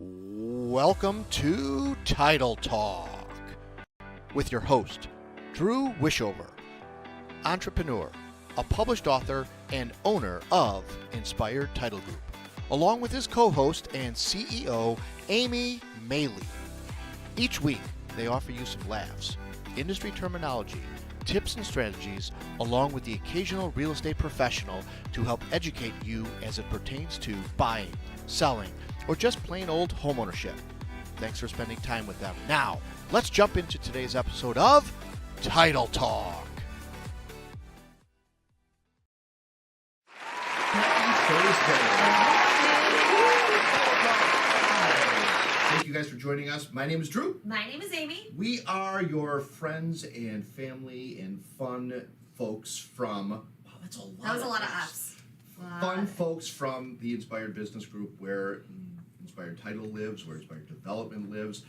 Welcome to Title Talk with your host, Drew Wishover, entrepreneur, a published author, and owner of Inspired Title Group, along with his co-host and CEO, Amy Maley. Each week, they offer you some laughs, industry terminology, tips and strategies, along with the occasional real estate professional to help educate you as it pertains to buying, selling, or just plain old homeownership. Thanks for spending time with them. Now, let's jump into today's episode of Title Talk. Thank you guys for joining us. My name is Drew. My name is Amy. We are your friends and family and fun folks from... Wow, that's a lot. That was a lot of F's. Fun folks from the Inspired Business Group, where Inspired Title lives, where Inspired Development lives.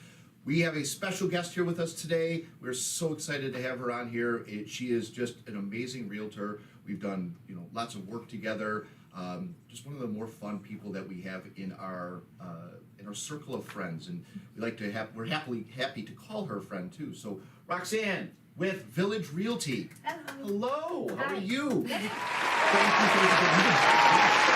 We have a special guest here with us today. We're so excited to have her on here. She is just an amazing realtor. We've done, lots of work together. Just one of the more fun people that we have in our circle of friends, and we're happy to call her friend too. So Roxanne with Village Realty. Hello. How are you? Thank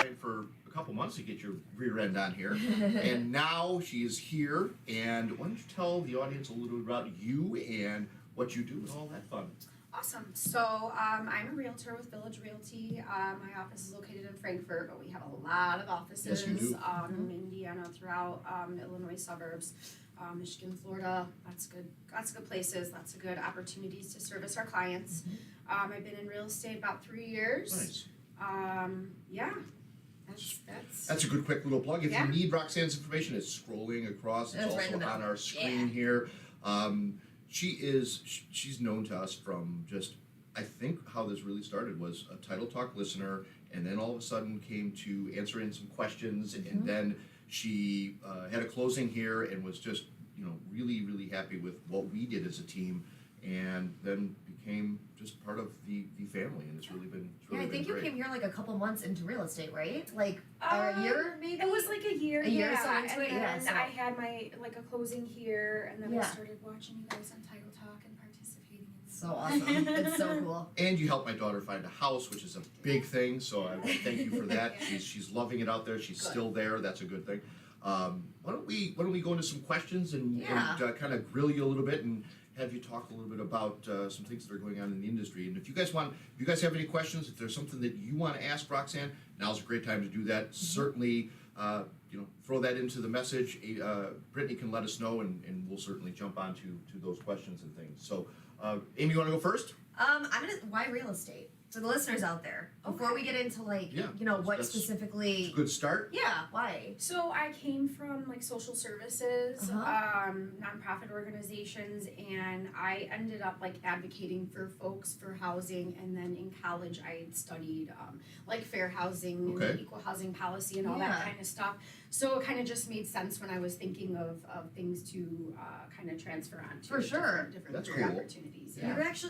you for a couple months to get your rear end on here, and now she is here. And why don't you tell the audience a little bit about you and what you do and all that fun? Awesome. So I'm a realtor with Village Realty. My office is located in Frankfurt, but we have a lot of offices in Indiana, throughout Illinois suburbs, Michigan, Florida. Lots of good places, lots of good opportunities to service our clients. I've been in real estate about 3 years. Nice. That's a good quick little plug. If you need Roxanne's information, it's scrolling across. It's also on our screen here. She's known to us from just, I think how this really started was a Title Talk listener, and then all of a sudden came to answering some questions, and then she had a closing here and was just, really, really happy with what we did as a team, and then became just part of the family, and it's really been I think great. You came here like a couple months into real estate, right? Like a year maybe? It was like a year. A year or yeah. so into it, and then so. I had my a closing here, and then I Yeah. started watching you guys on Title Talk and participating in So awesome. It's so cool. And you helped my daughter find a house, which is a big thing, so I want to thank you for that. Yeah. She's loving it out there. She's Good. still there. That's a good thing. Why don't we go into some questions and kind of grill you a little bit and have you talk a little bit about some things that are going on in the industry. And if you guys have any questions, if there's something that you want to ask Roxanne, now's a great time to do that. Certainly, throw that into the message. Brittany can let us know, and we'll certainly jump on to those questions and things. So, Amy, you want to go first? Why real estate? For the listeners out there, before we get into what that's specifically. Good start. Yeah, why? So I came from social services, nonprofit organizations, and I ended up advocating for folks for housing. And then in college, I had studied fair housing and equal housing policy and all that kind of stuff. So it kind of just made sense when I was thinking of things to kind of transfer on to For sure. different That's career cool. opportunities.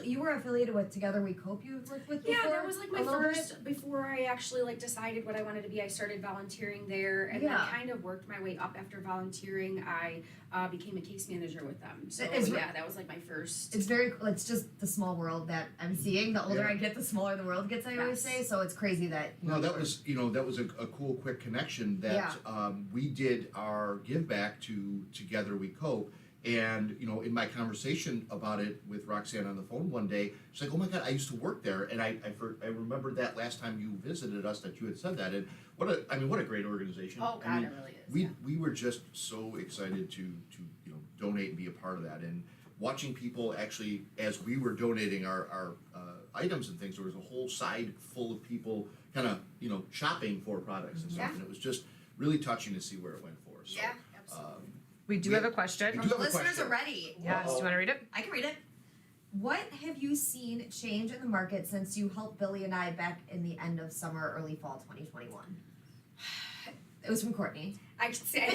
You were affiliated with Together We Cope. You've worked with before. Yeah, that was my first, before I actually decided what I wanted to be. I started volunteering there, and then kind of worked my way up after volunteering. I became a case manager with them. So that was my first. It's it's just the small world that I'm seeing. The older I get, the smaller the world gets, I always say. So it's crazy that that was a cool quick connection that we did our give back to Together We Cope. And, in my conversation about it with Roxanne on the phone one day, she's like, oh my God, I used to work there. And I remembered that last time you visited us that you had said that. And what a great organization. Oh God, it really is. We were just so excited to donate and be a part of that. And watching people actually, as we were donating our items and things, there was a whole side full of people kind of, shopping for products and stuff. And it was just really touching to see where it went for. So, yeah, absolutely. We do have a question. We do have a listeners question. are ready. Yes, do you want to read it? I can read it. What have you seen change in the market since you helped Billy and I back in the end of summer, early fall 2021? It was from Courtney. I can say.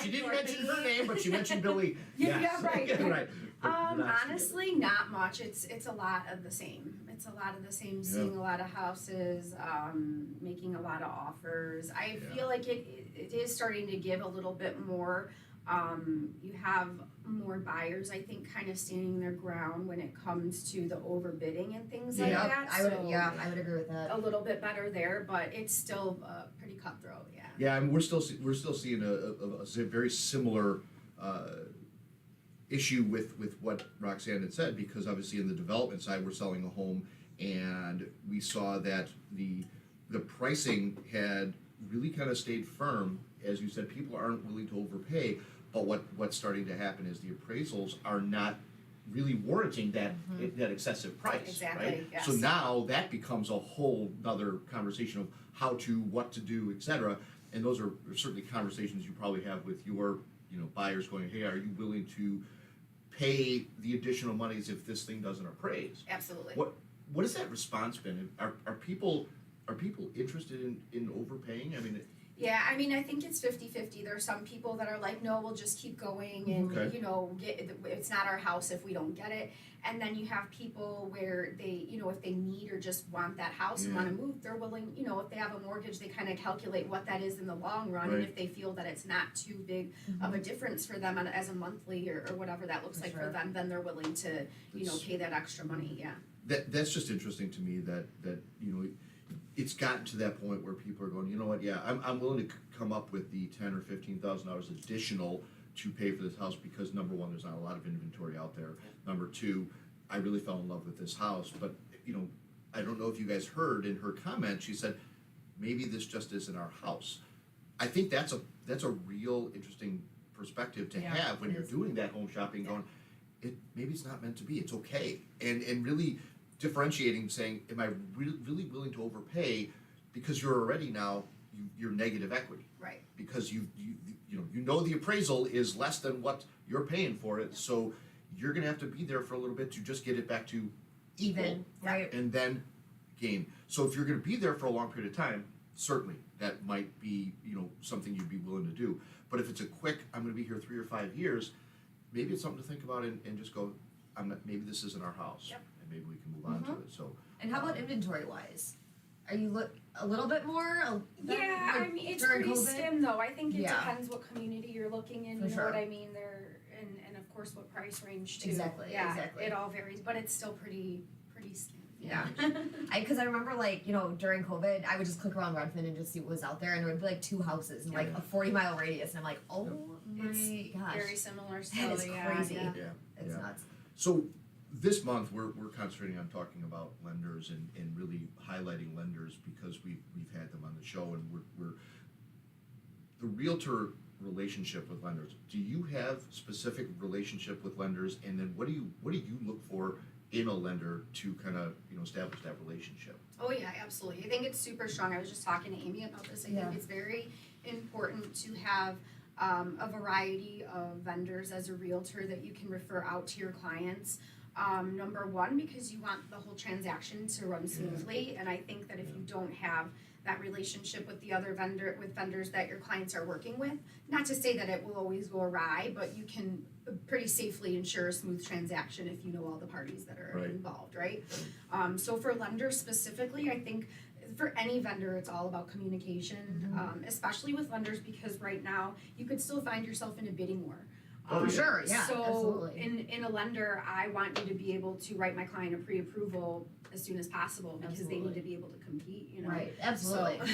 She didn't mention her name, but she mentioned Billy. Yeah, right. Right. But we're not seeing it. Honestly, not much. It's a lot of the same. It's a lot of the same. Seeing a lot of houses, making a lot of offers. I feel like it is starting to give a little bit more. You have more buyers, I think, kind of standing their ground when it comes to the overbidding and things like that. I would agree with that. A little bit better there, but it's still pretty cutthroat. Yeah. Yeah, I mean, we're still seeing a very similar issue with what Roxanne had said, because obviously in the development side, we're selling a home, and we saw that the pricing had really kind of stayed firm. As you said, people aren't willing to overpay, but what's starting to happen is the appraisals are not really warranting that excessive price, Exactly, right? yes. So now that becomes a whole other conversation of how to, what to do, et cetera. And those are certainly conversations you probably have with your, buyers going, hey, are you willing to pay the additional monies if this thing doesn't appraise? Absolutely. What has that response been? Are people interested in overpaying? I mean, Yeah, I mean, I think it's 50-50. There are some people that are like, no, we'll just keep going and, Okay. it's not our house if we don't get it. And then you have people where they, if they need or just want that house and want to move, they're willing, if they have a mortgage, they kind of calculate what that is in the long run. Right. And if they feel that it's not too big of a difference for them as a monthly or whatever that looks like for them, then they're willing to, pay that extra money, yeah. that's just interesting to me that it's gotten to that point where people are going, you know what, yeah, I'm willing to come up with the $10,000 or $15,000 additional to pay for this house, because number one, there's not a lot of inventory out there. Number two, I really fell in love with this house, but I don't know if you guys heard in her comment, she said, maybe this just isn't our house. I think that's a real interesting perspective to have when you're doing that home shopping, going, maybe it's not meant to be, it's okay. And really differentiating, saying, am I really willing to overpay, because you're already now, you're negative equity. Right. Because you the appraisal is less than what you're paying for it, so you're gonna have to be there for a little bit to just get it back to equal, Even, right? and then gain. So if you're gonna be there for a long period of time, certainly that might be something you'd be willing to do. But if it's a quick, I'm gonna be here 3 or 5 years, maybe it's something to think about and just go, maybe this isn't our house. Yep. And maybe we can move on to it. So And how about inventory wise? Are you a little bit more? Yeah, I mean, it's during pretty COVID? skim though. I think it Yeah. depends what community you're looking in, For you know what sure. I mean? And of course what price range too. Exactly, Yeah, exactly. it all varies, but it's still pretty skim. Yeah. Because I remember during COVID, I would just click around Redfin and just see what was out there, and there would be like 2 houses in like a 40-mile radius, and I'm like, oh my It's gosh, very similar still. that is crazy. Yeah. It's nuts. So this month we're concentrating on talking about lenders and really highlighting lenders, because we've had them on the show, and we're the realtor relationship with lenders. Do you have specific relationship with lenders, and then what do you look for in a lender to kind of establish that relationship? Oh yeah, absolutely. I think it's super strong. I was just talking to Amy about this. I think it's very important to have a variety of vendors as a realtor that you can refer out to your clients. Number one, because you want the whole transaction to run smoothly, and I think that if you don't have that relationship with the other vendors that your clients are working with, not to say that it will always go awry, but you can pretty safely ensure a smooth transaction if you know all the parties that are involved, right? So for lenders specifically, I think for any vendor, it's all about communication, especially with lenders, because right now you could still find yourself in a bidding war. For sure, yeah, So absolutely. in a lender, I want you to be able to write my client a pre-approval as soon as possible, because they need to be able to compete, Right, absolutely.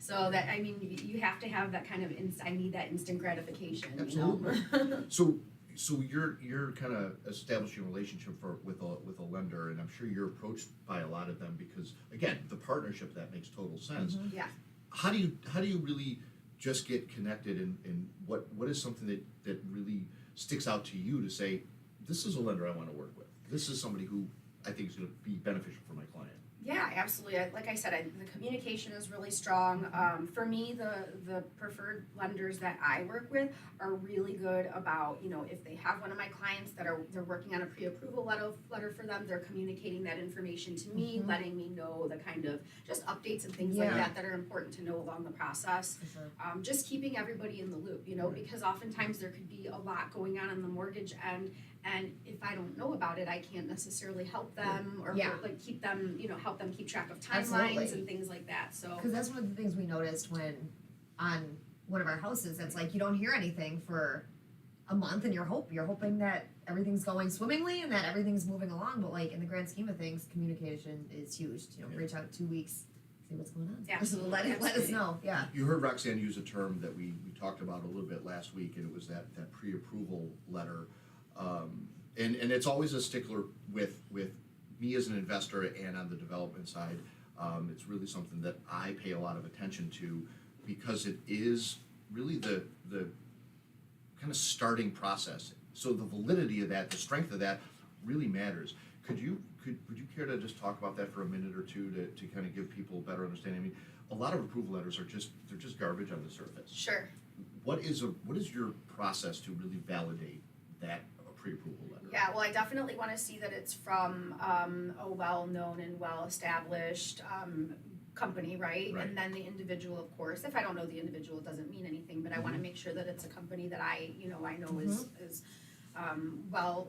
So that, I mean, you have to have that kind of I need that instant gratification. Absolutely. So you're kind of establishing a relationship with a lender, and I'm sure you're approached by a lot of them, because again, the partnership, that makes total sense. Yeah. How do you really just get connected, and what is something that really sticks out to you to say, this is a lender I want to work with, this is somebody who I think is going to be beneficial for my client? Yeah, absolutely. Like I said, the communication is really strong. For me, the preferred lenders that I work with are really good about, if they have one of my clients they're working on a pre-approval letter for them, they're communicating that information to me, letting me know the kind of just updates and things like that are important to know along the process. For sure. Just keeping everybody in the loop, because oftentimes there could be a lot going on the mortgage end, And if I don't know about it, I can't necessarily help them or Yeah. like keep them, help them keep track of timelines Absolutely. and things like that. So Because that's one of the things we noticed when on one of our houses. It's like you don't hear anything for a month, and you're hoping that everything's going swimmingly and that everything's moving along. But like in the grand scheme of things, communication is huge. Reach out 2 weeks, see what's going on. Absolutely, Let us absolutely. know. Yeah. You heard Roxanne use a term that we talked about a little bit last week, and it was that pre-approval letter. And it's always a stickler with me as an investor and on the development side. It's really something that I pay a lot of attention to because it is really the kind of starting process. So the validity of that, the strength of that really matters. Would you care to just talk about that for a minute or two to kind of give people a better understanding? I mean, a lot of approval letters are just garbage on the surface. sure. What is your process to really validate that pre-approval letter? Yeah, well, I definitely want to see that it's from a well-known and well-established company, right? Right. And then the individual, of course. If I don't know the individual, it doesn't mean anything. But I want to make sure that it's a company that I know is well,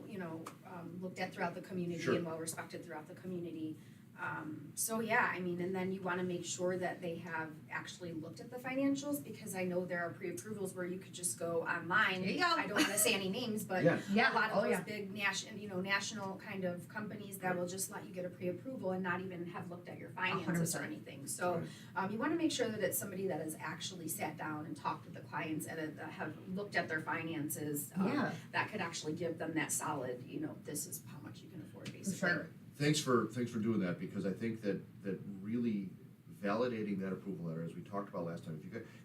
looked at throughout the community Sure. and well respected throughout the community. So yeah, I mean, and then you want to make sure that they have actually looked at the financials, because I know there are pre-approvals where you could just go online. There you go. I don't want to say any names, but Yeah. Yeah. a lot of Oh, those yeah. big national kind of companies that will just let you get a pre-approval and not even have looked at your finances or 100%. anything. So you want to make sure that it's somebody that has actually sat down and talked with the clients and have looked at their finances. Yeah. That could actually give them that solid, this is how much you can afford, For basically. sure. Thanks for doing that, because I think that really validating that approval letter, as we talked about last time.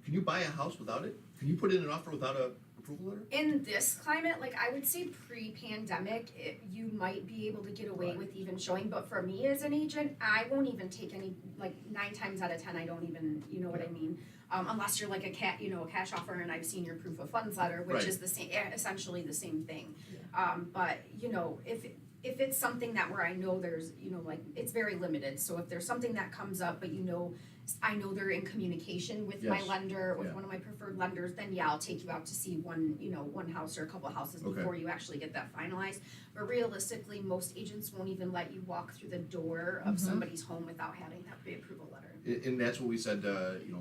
Can you buy a house without it? Can you put in an offer without a approval letter? In this climate, like I would say pre-pandemic, you might be able to get away Right. with even showing, but for me as an agent, I won't even take any, like 9 times out of 10, I don't even, you know what I mean? Unless you're like a cash offer and I've seen your proof of funds letter, which Right. is the same, essentially the same thing. But, if it's something that where I know there's, like it's very limited, so if there's something that comes up, but I know they're in communication with my Yes. lender, with Yeah. one of my preferred lenders, then yeah, I'll take you out to see one house or a couple of houses Okay. before you actually get that finalized. But realistically, most agents won't even let you walk through the door of somebody's home without having that pre-approval letter. And that's what we said,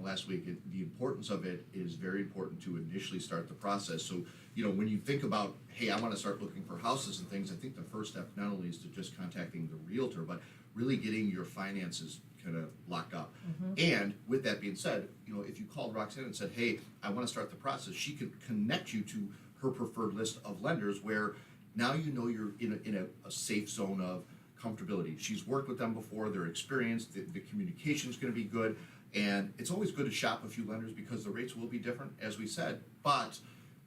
last week. The importance of it is very important to initially start the process. So, when you think about, hey, I want to start looking for houses and things, I think the first step not only is to just contacting the realtor, but really getting your finances kind of locked up. And with that being said, if you called Roxanne and said, hey, I want to start the process, she could connect you to her preferred list of lenders, where now you're in a safe zone of comfortability. She's worked with them before, they're experienced, the communication's going to be good, and it's always good to shop a few lenders because the rates will be different, as we said. But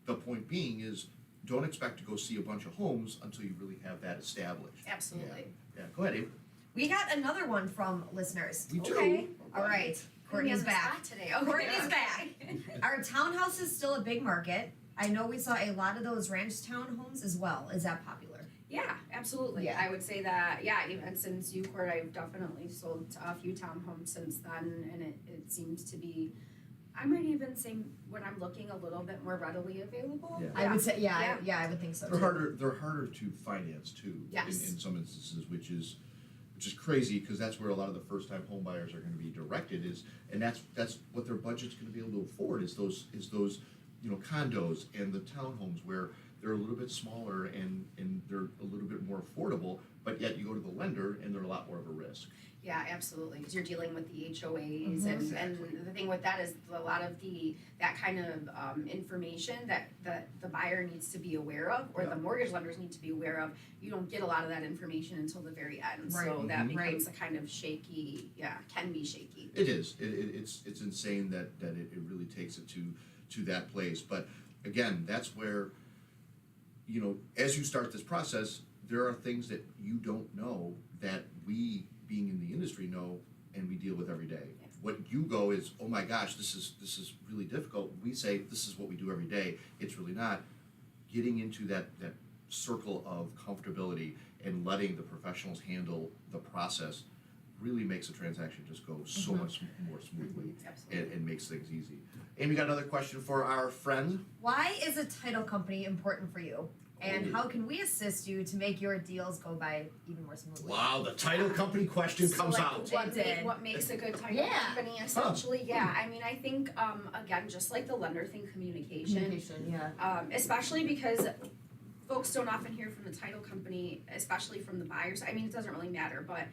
the point being is, don't expect to go see a bunch of homes until you really have that established. Absolutely. Yeah, go ahead, Abe. We got another one from listeners. We do. Okay. All right. Put me on Courtney's the back. spot today. Okay. Courtney's back. Our townhouse is still a big market. I know we saw a lot of those ranch town homes as well. Is that popular? Yeah, absolutely. Yeah. I would say that, even since Court, I've definitely sold a few townhomes since then, and it seems to be, I might even say when I'm looking, a little bit more readily available. Yeah. I would say, I would think so They're too. harder to finance too. Yes. In some instances, which is crazy, because that's where a lot of the first time home buyers are going to be directed, and that's what their budget's going to be able to afford, is those condos and the townhomes, where they're a little bit smaller and they're a little bit more affordable, but yet you go to the lender and they're a lot more of a risk. Yeah, absolutely, because you're dealing with the HOAs, Mhm. and Exactly. the thing with that is a lot of that kind of information that the buyer needs to be aware of, or Yeah. the mortgage lenders need to be aware of. You don't get a lot of that information until the very end, so Right. that Mhm. becomes a kind of shaky, can be shaky. It is. It's insane that it really takes it to that place. But again, that's where, as you start this process, there are things that you don't know that we, being in the industry, know and we deal with every day. Yeah. What you go is, oh my gosh, this is really difficult. We say this is what we do every day. It's really not. Getting into that circle of comfortability and letting the professionals handle the process really makes a transaction just go so much more smoothly, Absolutely. and makes things easy. Amy, got another question for our friend. Why is a title company important for you? And Oh. how can we assist you to make your deals go by even more smoothly? Wow, the title company question So, comes like, out. What makes a good title Yeah. company, essentially? Yeah, I mean, I think, again, just like the lender thing, communication. Yeah. Especially because folks don't often hear from the title company, especially from the buyers. I mean, it doesn't really matter, but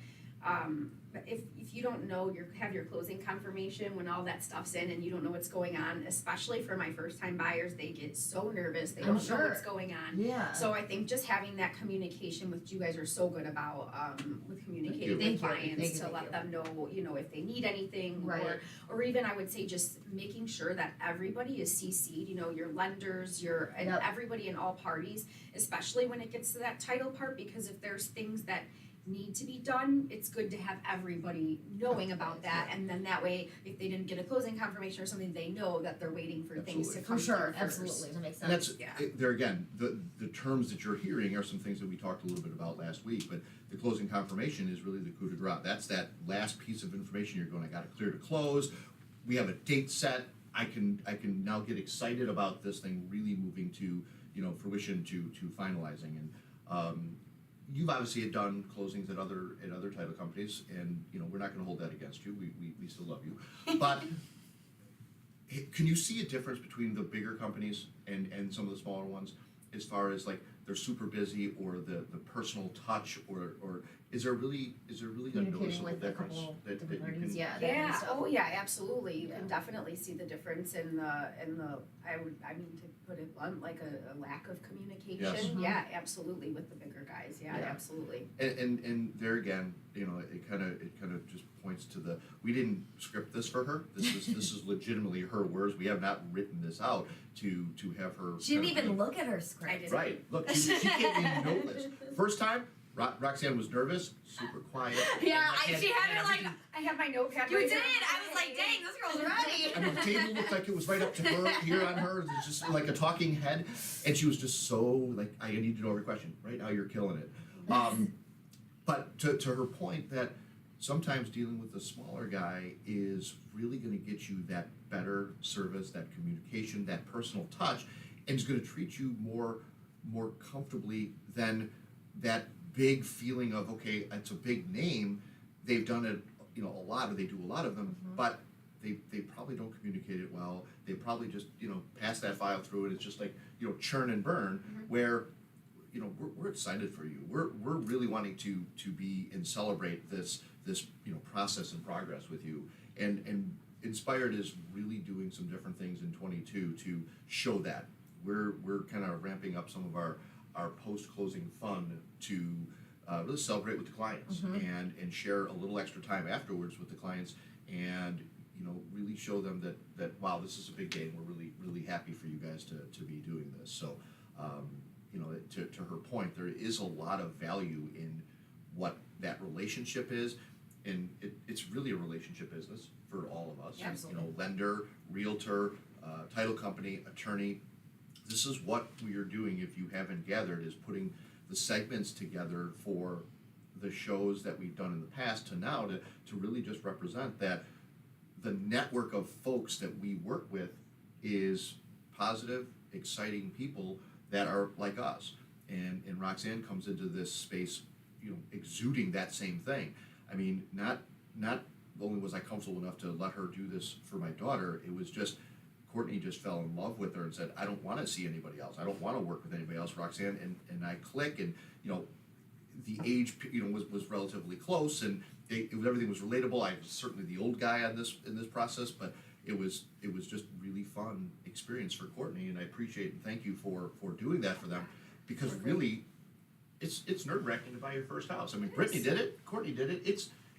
if you don't know, have your closing confirmation when all that stuff's in and you don't know what's going on, especially for my first time buyers, they get so nervous, they I'm don't know sure. what's going on. Yeah. So I think just having that communication, which you guys are so good about, with communicating Thank with you. clients Thank you, to thank let you. them know, if they need anything, Right. or even I would say just making sure that everybody is CC'd, your lenders, and Yep. everybody in all parties, especially when it gets to that title part, because if there's things that need to be done, it's good to have everybody knowing about that, and then that way, if they didn't get a closing confirmation or something, they know that they're waiting for things to Absolutely. come For sure, through first. absolutely, that makes And sense. that's, Yeah. there again, the terms that you're hearing are some things that we talked a little bit about last week, but the closing confirmation is really the coup de grace. That's that last piece of information you're going, I got it clear to close, we have a date set, I can now get excited about this thing really moving to, fruition, to finalizing. And you've obviously had done closings at other title companies, and we're not gonna hold that against you, we still love you. But can you see a difference between the bigger companies and some of the smaller ones, as far as like they're super busy, or the personal touch, or is there really a Communicating noticeable with a difference couple that different you parties, can? yeah. that kind of Yeah, stuff. oh yeah, absolutely, you Yeah. can definitely see the difference in the, to put it blunt, like a lack of communication. Yes. Mhm. Yeah, absolutely, with the bigger guys, yeah, Yeah. absolutely. And there again, it kind of just points to we didn't script this for her. This is legitimately her words. We have not written this out to have her. She didn't kind of even look at her script. I didn't. Right. Look, she can't even know this. First time, Roxanne was nervous, super quiet. Yeah, and she had her like, everything- I have my notepad you right did. here. I was like, dang, this girl's ready. I mean, the table looked like it was right up to her, here on her, it's just like a talking head, and she was just so like, I need to know every question. Right now, you're killing it. But to her point, that sometimes dealing with a smaller guy is really going to get you that better service, that communication, that personal touch, and is going to treat you more comfortably than that big feeling of, okay, it's a big name, they've done it, a lot, or they do a lot of them, but they probably don't communicate it well. They probably just, pass that file through, and it's just like, churn and burn, where, we're excited for you. We're really wanting to be and celebrate this process and progress with you. And Inspired is really doing some different things in 22 to show that. We're kind of ramping up some of our post-closing fun to really celebrate with the clients, and share a little extra time afterwards with the clients, and really show them that wow, this is a big day, and we're really happy for you guys to be doing this. So to her point, there is a lot of value in what that relationship is, and it's really a relationship business for all of us. Absolutely. Lender, realtor, title company, attorney. This is what we are doing, if you haven't gathered, is putting the segments together for the shows that we've done in the past to now to really just represent that the network of folks that we work with is positive, exciting people that are like us. And Roxanne comes into this space, exuding that same thing. I mean, not only was I comfortable enough to let her do this for my daughter, it was just Courtney just fell in love with her and said, I don't want to see anybody else. I don't want to work with anybody else, Roxanne. And I click, and the age was relatively close, and everything was relatable. I was certainly the old guy in this process, but it was just really fun experience for Courtney, and I appreciate and thank you for doing that for them, because really it's nerve-wracking to buy your first house. I mean, Brittany did it, Courtney did it.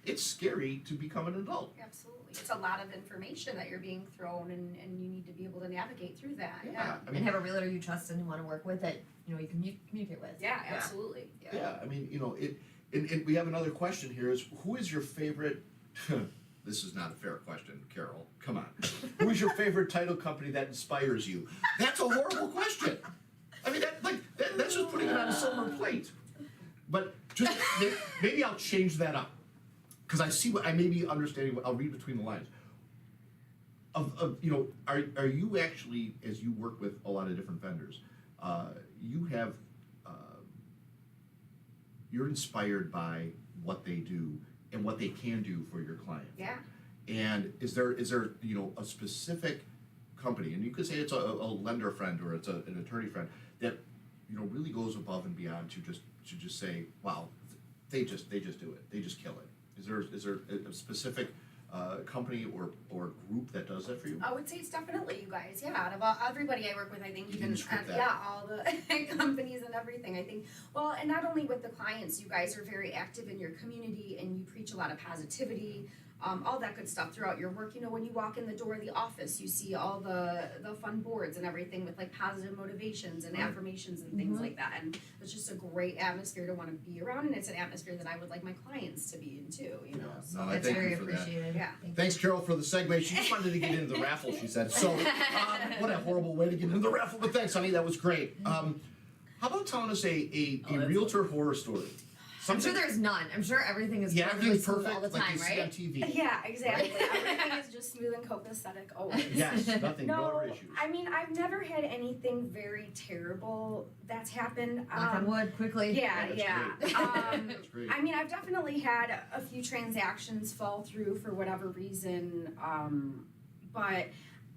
It's scary to become an adult. Absolutely, it's a lot of information that you're being thrown, and you need to be able to navigate through that. Yeah, I And mean, have a realtor you trust and want to work with that you can communicate with. Yeah, absolutely. yeah, I mean, and we have another question here, is who is your favorite, this is not a fair question, Carol, come on. Who is your favorite title company that inspires you? That's a horrible question. I mean, that's just putting it on a silver plate. But just, maybe I'll change that up, because I may be understanding I'll read between the lines. Are you actually, as you work with a lot of different vendors, you have you're inspired by what they do and what they can do for your client. Yeah. And is there you know, a specific company, and you could say it's a lender friend or it's an attorney friend that, you know, really goes above and beyond to just say, wow, they just do it, they just kill it. Is there a specific company or group that does that for you? I would say it's definitely you guys. Yeah, out of everybody I work with, I think You even can script that. yeah, all the companies and everything. I think well, and not only with the clients, you guys are very active in your community and you preach a lot of positivity. All that good stuff throughout your work. You know, when you walk in the door of the office, you see all the fun boards and everything with like positive motivations and Right. affirmations and things like that. And it's just a great atmosphere to want to be around, and it's an atmosphere that I would like my clients to be in too. You know, Yeah. so No, I That's thank very you for that. appreciated. Yeah. Thank Thanks, Carol, for the segue. She just wanted to get into the raffle, she said. So, what a horrible way to get into the raffle, but thanks, honey, that was great. How about telling us a realtor horror story? I'm sure there's none. I'm sure everything is Yeah, perfectly everything's smooth perfect, all the like time, you see on right? TV. Yeah, exactly. Everything is just smooth and copacetic always. Yes, nothing, no No, other issues. I mean I've never had anything very terrible that's happened. Knock on wood, quickly. Yeah, That's yeah. great. That's great. I mean I've definitely had a few transactions fall through for whatever reason. But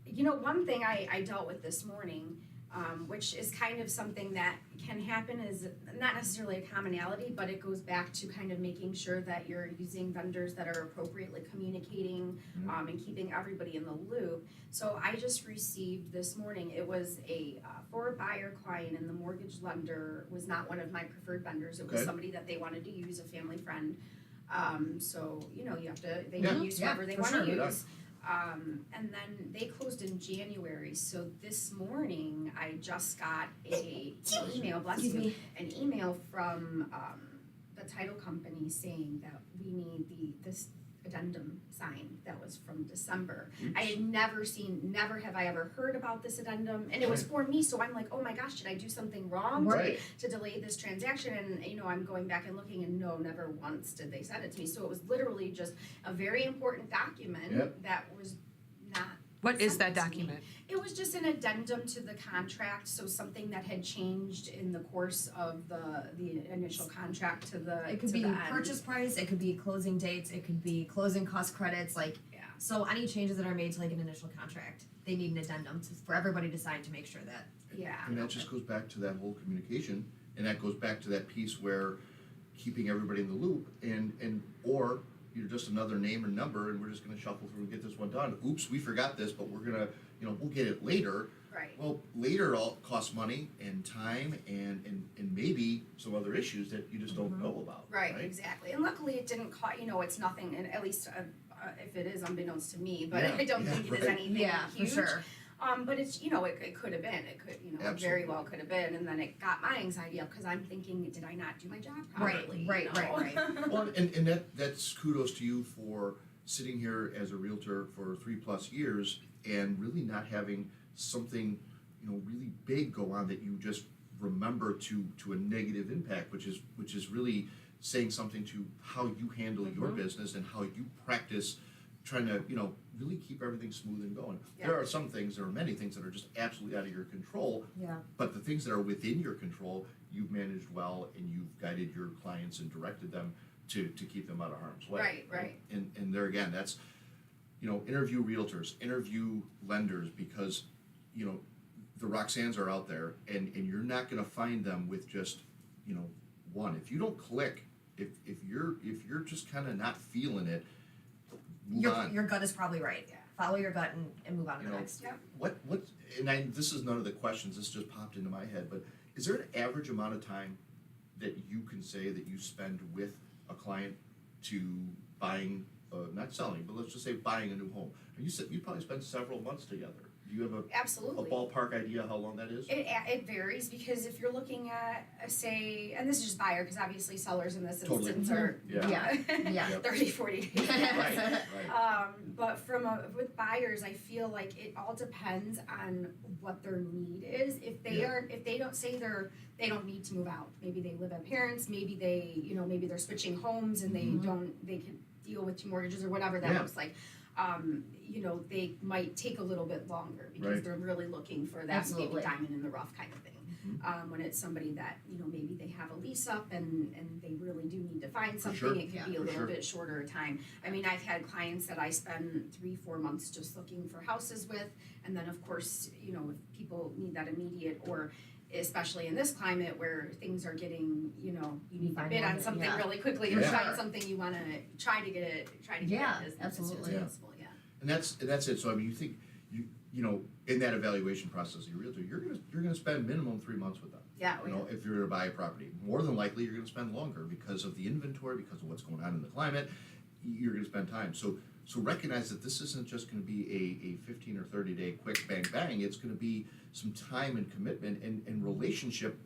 you know, one thing I dealt with this morning, which is kind of something that can happen, is not necessarily a commonality, but it goes back to kind of making sure that you're using vendors that are appropriately communicating and keeping everybody in the loop. So I just received this morning, it was for a buyer client, and the mortgage lender was not one of my preferred vendors. It was Okay. somebody that they wanted to use, a family friend. So, you know, they Yeah. can use whoever they for want to sure. use. And then they closed in January. So this morning I just got an email, bless Excuse you, me. an email from the title company saying that we need this addendum signed that was from December. I had never have I ever heard about this addendum, and it was for me, so I'm like, oh my gosh, did I do something wrong Right. to delay this transaction? And you know, I'm going back and looking, and no, never once did they send it to me. So it was literally just a very important document Yep. that was not. What is sent that to me. document? It was just an addendum to the contract, so something that had changed in the course of the initial contract to the It could to be the end. purchase price, it could be closing dates, it could be closing cost credits, like, Yeah. so any changes that are made to like an initial contract, they need an addendum for everybody to sign to make sure that. Yeah. And that just goes back to that whole communication, and that goes back to that piece where keeping everybody in the loop, and or you're just another name or number, and we're just gonna shuffle through and get this one done. Oops, we forgot this, but we're gonna, you know, we'll get it later. Right. Well, later all costs money and time and maybe some other issues that you just don't know about. Right, exactly. And luckily it didn't cost, you know, it's nothing, and at least if it is unbeknownst to me, but Yeah, I don't yeah, think it is right. anything Yeah, huge. for sure. But it's, you know, it could have been, it could, you know, it very Absolutely. well could have been, and then it got my anxiety up, because I'm thinking, did I not do my job Right, properly? you right, know? right. Well, and that's kudos to you for sitting here as a realtor for 3+ years and really not having something, you know, really big go on that you just remember to a negative impact, which is really saying something to how you handle your business and how you practice trying to, you know, really keep everything smooth and going. Yeah. There are many things that are just absolutely out of your control, Yeah. but the things that are within your control, you've managed well, and you've guided your clients and directed them to keep them out of harm's way. Right. And there again, that's, you know, interview realtors, interview lenders, because, you know, the Roxannes are out there, and you're not gonna find them with just, you know, one. If you don't click, if you're just kinda not feeling it, move on. Your gut is probably right. Yeah. Follow your gut and move on to You the know, next. Yep. What this is none of the questions, this just popped into my head, but is there an average amount of time that you can say that you spend with a client to buying, not selling, but let's just say buying a new home? And you said you probably spend several months together. Do you have a Absolutely. ballpark idea how long that is? It varies, because if you're looking at, say, and this is just buyer, because obviously sellers in this Totally. instance are, Yeah. Yeah. 30, 40 days. Right. But with buyers, I feel like it all depends on what their need is. If they Yeah. if they don't say they don't need to move out, maybe they live at parents, maybe maybe they're switching homes and they can deal with 2 mortgages or whatever that Yeah. looks like. You know, they might take a little bit longer because Right. they're really looking for that Absolutely. maybe diamond in the rough kind of thing. When it's somebody that, maybe they have a lease up and they really do need to find something, sure. it can be a For little sure. bit shorter time. I mean, I've had clients that I spend 3-4 months just looking for houses with, and then of course, if people need that immediate, or especially in this climate where things are getting, you need to Find bid one on that- something yeah. really quickly, For and sure. find something you wanna try to get it Yeah, as absolutely. soon Yeah. as possible, yeah. And that's it. So I mean, you think in that evaluation process of your realtor, you're gonna spend minimum 3 months with them. Yeah, If you're to buy a property, more than likely you're gonna spend longer because of the inventory, because of what's going on in the climate. You're gonna spend time. So recognize that this isn't just gonna be a 15 or 30 day quick bang bang. It's gonna be some time and commitment and relationship.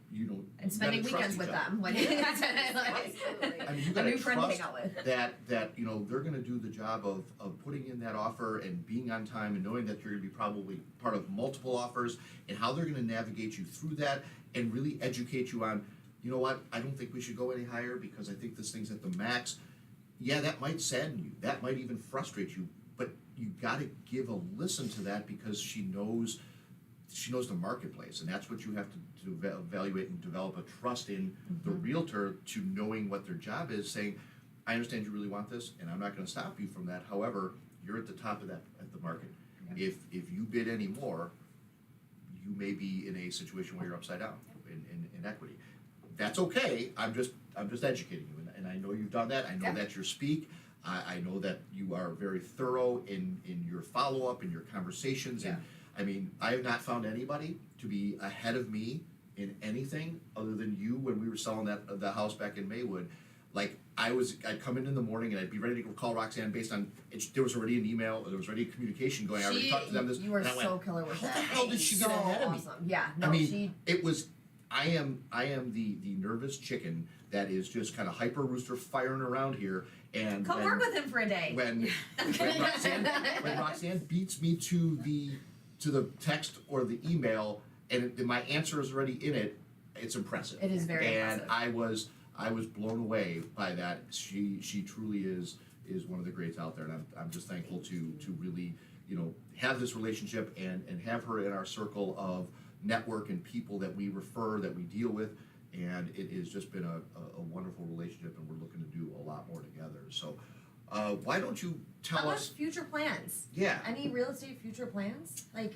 And spending you gotta weekends trust with each other. them when Absolutely. I mean, you a gotta new friend to trust hang out with. that they're gonna do the job of putting in that offer and being on time and knowing that you're gonna be probably part of multiple offers, and how they're gonna navigate you through that and really educate you on, you know what, I don't think we should go any higher because I think this thing's at the max. Yeah, that might sadden you, that might even frustrate you, but you gotta give a listen to that because she knows the marketplace, and that's what you have to evaluate and develop a trust in the realtor, to knowing what their job is, saying, I understand you really want this, and I'm not gonna stop you from that, however, you're at the top of that, at the market. If you bid any more, you may be in a situation where you're upside down in equity. That's okay, I'm just educating you, and I know you've done that, I know Yeah. that's your speak, I know that you are very thorough in your follow-up, in your conversations, and I mean, I have not found anybody to be ahead of me in anything other than you when we were selling the house back in Maywood. Like, I'd come in the morning and I'd be ready to call Roxanne based on, there was already an email, or there was already a communication going, I already talked to them this, You were and I went, so killer with how that. the hell did she so get ahead of me? awesome. Yeah, no, I mean, she. it was, I am the nervous chicken that is just kind of hyper rooster firing around here, and Come work with him for a day. when Roxanne beats me to the text or the email, and my answer is already in it, it's impressive. It is very and impressive. I was blown away by that. She truly is one of the greats out there, and I'm just thankful to really have this relationship and have her in our circle of network and people that we refer, that we deal with, and it has just been a wonderful relationship, and we're looking to do a lot more together. So why don't you How tell about us? future plans? Yeah. Any real estate future plans? Like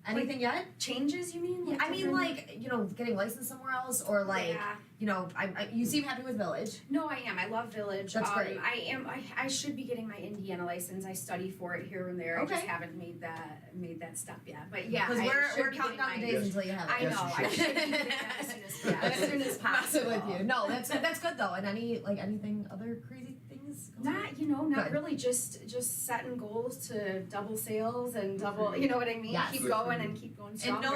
anything yet? Changes, you mean? I mean, different- like, getting licensed somewhere else, or like, Yeah. you seem happy with Village. No, I am. I love Village. That's great. I should be getting my Indiana license. I study for it here and there. I Okay. just haven't made that step yet. But yeah, Because I should we're be counting getting down the my- days Yes. until you have it. I Yes, know. you I should. should be getting that as soon as Massive possible. with you. No, that's good though. And anything other crazy things? going on? Not Good. really. Just setting goals to double sales and double. You know what I mean? Yes. Keep Good for going you. and keep going And stronger.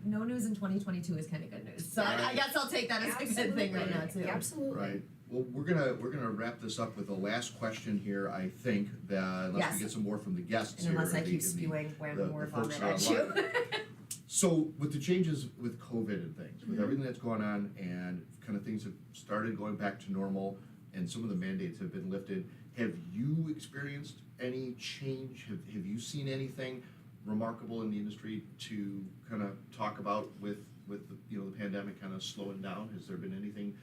no news in 2022 is kind of good news. So Right. I guess I'll take that as a good thing right now too. Absolutely. Right. Well, we're gonna wrap this up with the last question here. I think that unless Yes. we get some more from the guests And here, unless I in the- keep in the- spewing when the more folks vomit that are at you. So with the changes with COVID and things, with Mhm. everything that's going on, and kind of things have started going back to normal, and some of the mandates have been lifted, have you experienced any change? Have you seen anything remarkable in the industry to kind of talk about with the pandemic kind of slowing down? Has there been anything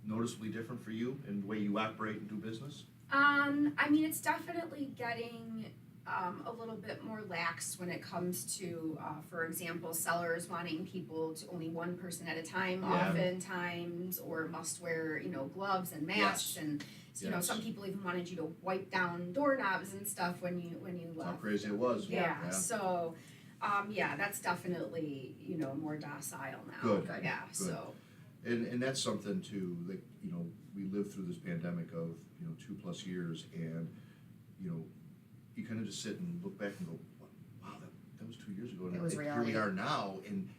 noticeably different for you in the way you operate and do business? I mean, it's definitely getting a little bit more lax when it comes to, for example, sellers wanting people to only one person at a time, Yeah. oftentimes, or must wear, gloves and masks, Yes. and Yes. some people even wanted you to wipe down doorknobs and stuff when you That's how left. crazy it was. Yeah. So, that's definitely more docile now. Good. Yeah. Good. So. And that's something too, like, we lived through this pandemic of, 2+ years, and, you kind of just sit and look back and go, wow, that was 2 years ago, and It was here reality. we are now, and,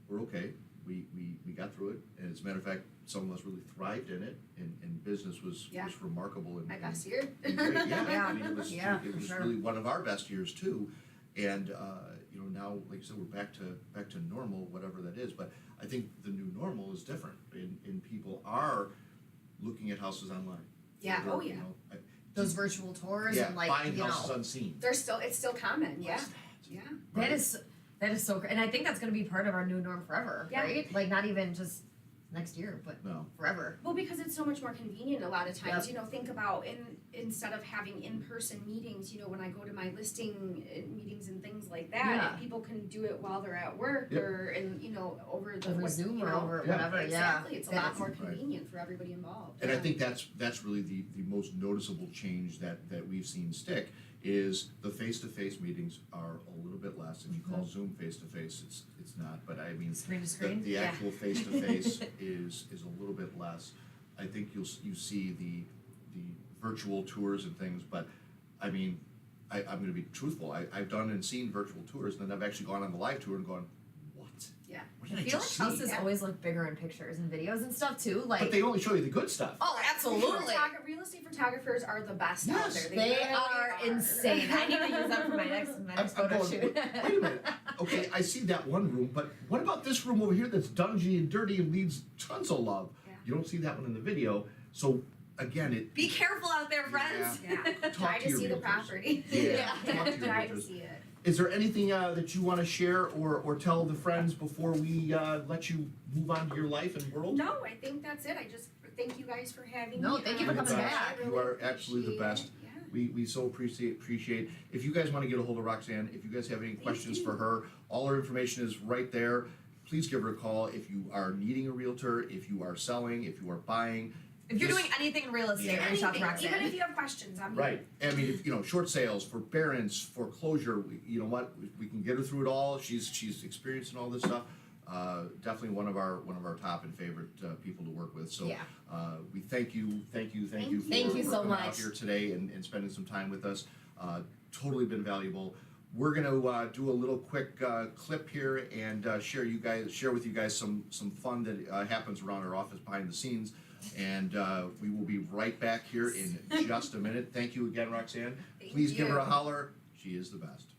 we're okay, we got through it, and as a matter of fact, some of us really thrived in it, and business was Yeah. remarkable, and My best year. and great. Yeah, Yeah. I mean, it was Yeah, it for was sure. really one of our best years too, and now, like I said, we're back to normal, whatever that is. But I think the new normal is different, and people are looking at houses online. Yeah. They're, Oh yeah. Those virtual tours Yeah, and like buying houses unseen. It's still common. Yeah. What's that? Yeah. that is That is so great. And I think that's going to be part of our new norm forever, Yeah. right? Like, not even just next year, but No. forever. Well, because it's so much more convenient a lot of times. Yep. You know, think about instead of having in-person meetings, you know, when I go to my listing meetings and things like that, Yeah. if people can do it while they're at work Yep. or you know, over the Over Zoom you or know, over Yeah. whatever, exactly. It's a lot That's- more convenient for everybody involved. And I think that's really the most noticeable change that we've seen stick is the face-to-face meetings are a little bit less. If you call Zoom face-to-face, it's not, but I mean, Screen to the, screen? the actual face-to-face is a little bit less. I think you see the virtual tours and things, but I mean, I'm gonna be truthful, I've done and seen virtual tours, and then I've actually gone on the live tour and gone, what? Yeah. What I did I feel like just see? houses Yeah. always look bigger in pictures and videos and stuff too. Like, But they only show you the good stuff. oh, absolutely. Real estate photographers are the best out Yes. there. They really are insane. I need to use that for my next I'm photo going, shoot. wait a minute. Okay, I see that one room, but what about this room over here that's dungy and dirty and needs tons of love? Yeah. You don't see that one in the video. So again, it Be careful out there, friends. Yeah. Talk Try to to your see the realtors. property. Yeah, talk to your Try to realtors. see it. Is there anything that you want to share or tell the friends before we let you move on to your life and world? No, I think that's it. I just thank you guys for having No, me. thank you for You're the coming best. back. You are absolutely the appreciate best. it. Yeah. We so appreciate. If you guys want to get a hold of Roxanne, if you guys have any questions for her, all her information is right there. Please give her a call if you are needing a realtor, if you are selling, if you are buying. If you're Just- doing anything in real estate, Yeah. reach out to Anything, Roxanne. even if you have questions, I'm Right. I mean, if, short sales, forbearance, foreclosure. You know what? We can get her through it all. She's experienced in all this stuff. Definitely one of our top and favorite people to work with. So Yeah. we thank you for Thank you so coming out much. here today and spending some time with us. Totally been valuable. We're gonna do a little quick clip here and share with you guys some fun that happens around our office behind the scenes. And we will be right back here in just a minute. Thank you again, Roxanne. Thank Please give her a you. holler. She is the best.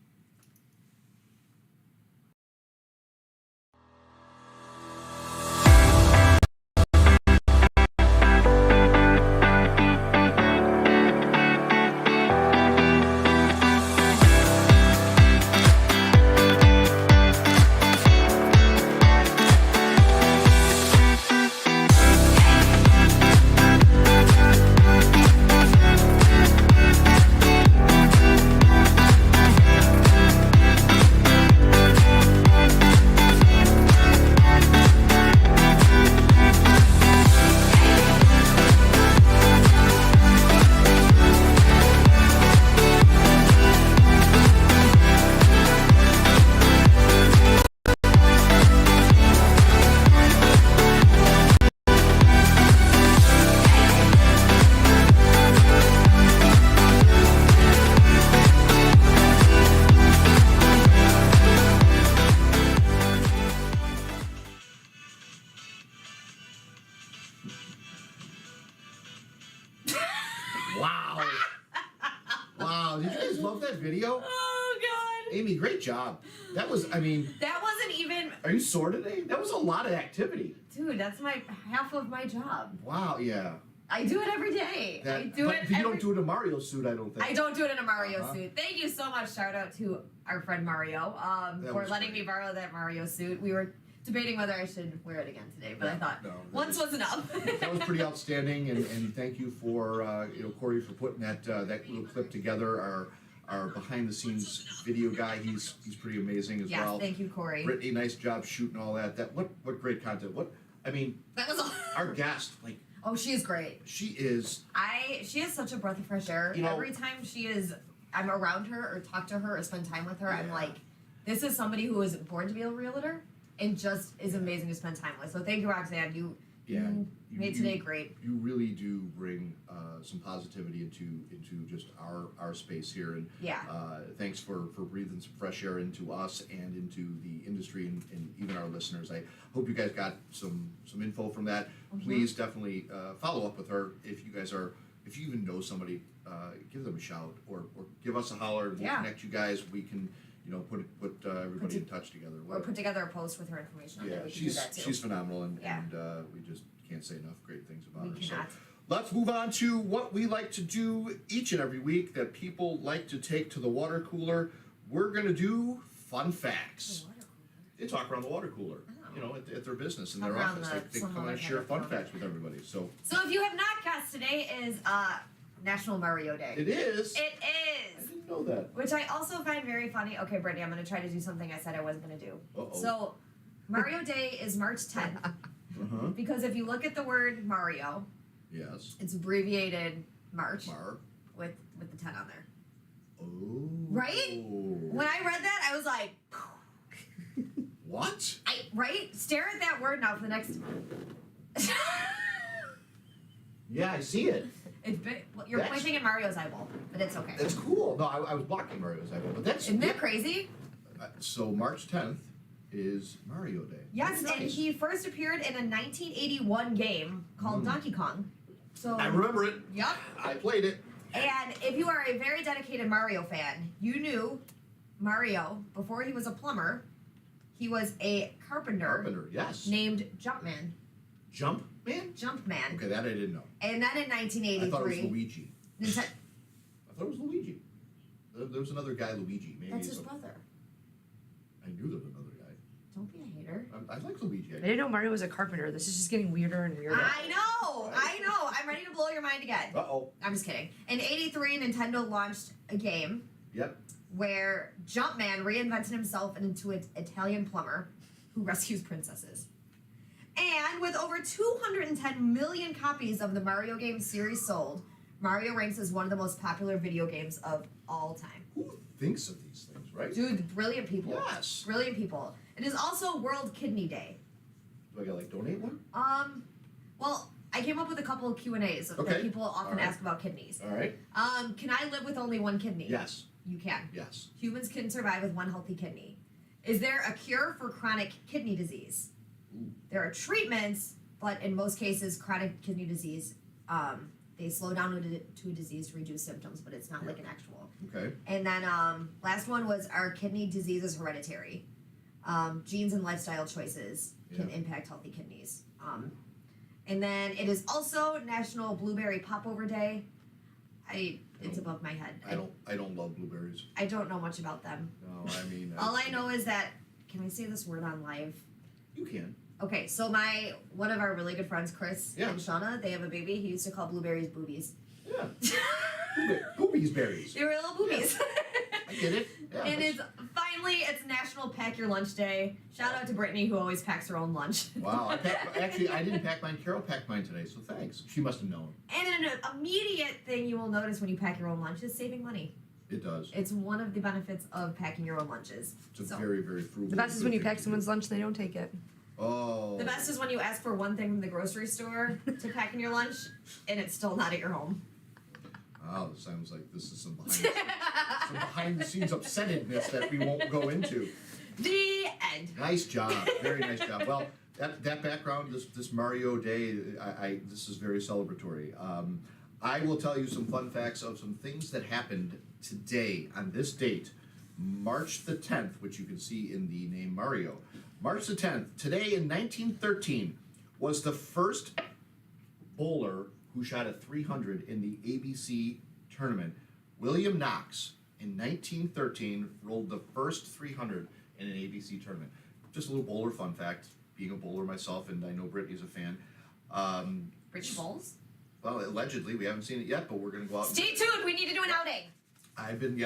Wow. Wow. Did you guys love that video? Oh, God. Amy, great job. That was, I mean, That wasn't even, are you sore today? That was a lot of activity. dude, that's half of my job. Wow, yeah. I do it every day. That, I do but it you every don't do it in a Mario suit, I don't think. I don't do it in a Mario Uh-huh. suit. Thank you so much. Shout out to our friend Mario That for was letting great. me borrow that Mario suit. We were debating whether I should wear it again today, but I thought No, once was enough. that was pretty outstanding, and thank you for Corey for putting that little clip together. Our behind the scenes video guy, he's pretty amazing as Yes, well. thank you, Corey. Brittany, nice job shooting all that. What great content. That was all. Our guest, like, Oh, she is great. she is. She is such a breath of fresh air. You know- Every time I'm around her or talk to her or spend time with her, I'm Yeah. like, this is somebody who was born to be a realtor and just is amazing to spend time with. So thank you, Roxanne. You made today great. You really do bring some positivity into just our space here, and Yeah. thanks for breathing some fresh air into us and into the industry and even our listeners. I hope you guys got some info from that. Mhm. Please definitely follow up with her if you even know somebody, give them a shout or give us a holler. We'll Yeah. connect you guys. We can put everybody in touch together. Or put together a post with her information on Yeah, there. We can do that too. she's phenomenal, and Yeah. we just can't say enough great things about We her. cannot. So let's move on to what we like to do each and every week that people like to take to the water cooler. We're gonna do fun facts. Oh, water They talk around the water cooler, you know, at their business, in Talk their around office. They some come other and share kind of fun program. facts with everybody. So So if you have not guessed, today is National Mario Day. it is. It I is. didn't know that. Which I also find very funny. Okay, Brittany, I'm going to try to do something I said I wasn't going to do. Uh-oh. So, Mario Day is March 10th. Uh-huh. Because if you look at the word Mario, Yes. it's abbreviated March Mar. with the 10 on there. Oh. Right? When I read that, I was like, What? right? Stare at that word now for the next. Yeah, I see it. It's big. Well, you're That's- pointing at Mario's eyeball, but it's okay. That's cool. No, I was blocking Mario's eyeball, but that's Isn't that crazy? So March 10th is Mario Day. Yes, Very and nice. he first appeared in a 1981 game called Donkey Kong. So. I remember it. Yep. I played it. And if you are a very dedicated Mario fan, you knew Mario, before he was a plumber, he was a carpenter Yes. named Jumpman. Jumpman? Jumpman. Okay, that I didn't know. And then in I thought it was 1983, Luigi. Ninte- I thought it was Luigi. There was another guy, Luigi. Maybe that's it's his a- brother. I knew there was another guy. Don't be a hater. I like Luigi. I didn't know Mario was a carpenter. This is just getting weirder and weirder. I know. I'm ready to blow your mind again. Uh-oh. I'm just kidding. In 83, Nintendo launched a game Yep. where Jumpman reinvented himself into an Italian plumber who rescues princesses. And with over 210 million copies of the Mario game series sold, Mario ranks as one of the most popular video games of all time. Who thinks of these things, right? Dude, brilliant people. Yes. Brilliant people. It is also World Kidney Day. Do I gotta donate one? Well, I came up with a couple of Q&As that Okay. people often All right. ask about kidneys. All right. Can I live with only one kidney? Yes. You can. Yes. Humans can survive with one healthy kidney. Is there a cure for chronic kidney disease? Ooh. There are treatments, but in most cases, chronic kidney disease, they slow down to a disease to reduce symptoms, but it's not like an actual. Okay. And then last one was, are kidney diseases hereditary? Genes and lifestyle choices can Yeah. impact healthy kidneys. And then it is also National Blueberry Popover Day. It's above my head. I don't love blueberries. I don't know much about them. No, I mean. All I know is that, can I say this word on live? You can. Okay, so one of our really good friends, Chris Yeah. and Shauna, they have a baby. He used to call blueberries boobies. Yeah. Boobies berries. They were little boobies. I get it. Yeah. And it's National Pack Your Lunch Day. Shout out to Brittany, who always packs her own lunch. Wow. Actually, I didn't pack mine. Carol packed mine today, so thanks. She must have known. And an immediate thing you will notice when you pack your own lunch is saving money. It does. It's one of the benefits of packing your own lunches. It's a So, very, very frugal. The best is when you good pack thing to someone's do. lunch and they don't take it. Oh. the best is when you ask for one thing from the grocery store to pack in your lunch, and it's still not at your home. Wow, this sounds like this is some behind the scenes upsettedness that we won't go into. The end. Nice job. Very nice job. Well, that background, this Mario Day, this is very celebratory. I will tell you some fun facts of some things that happened today on this date, March the 10th, which you can see in the name Mario. March the 10th, today in 1913, was the first bowler who shot a 300 in the ABC tournament. William Knox, in 1913, rolled the first 300 in an ABC tournament. Just a little bowler fun fact, being a bowler myself, and I know Brittany's a fan. Brittany Bowles. Well, allegedly, we haven't seen it yet, but we're going to go out. Stay tuned. We need to do an outing. I've been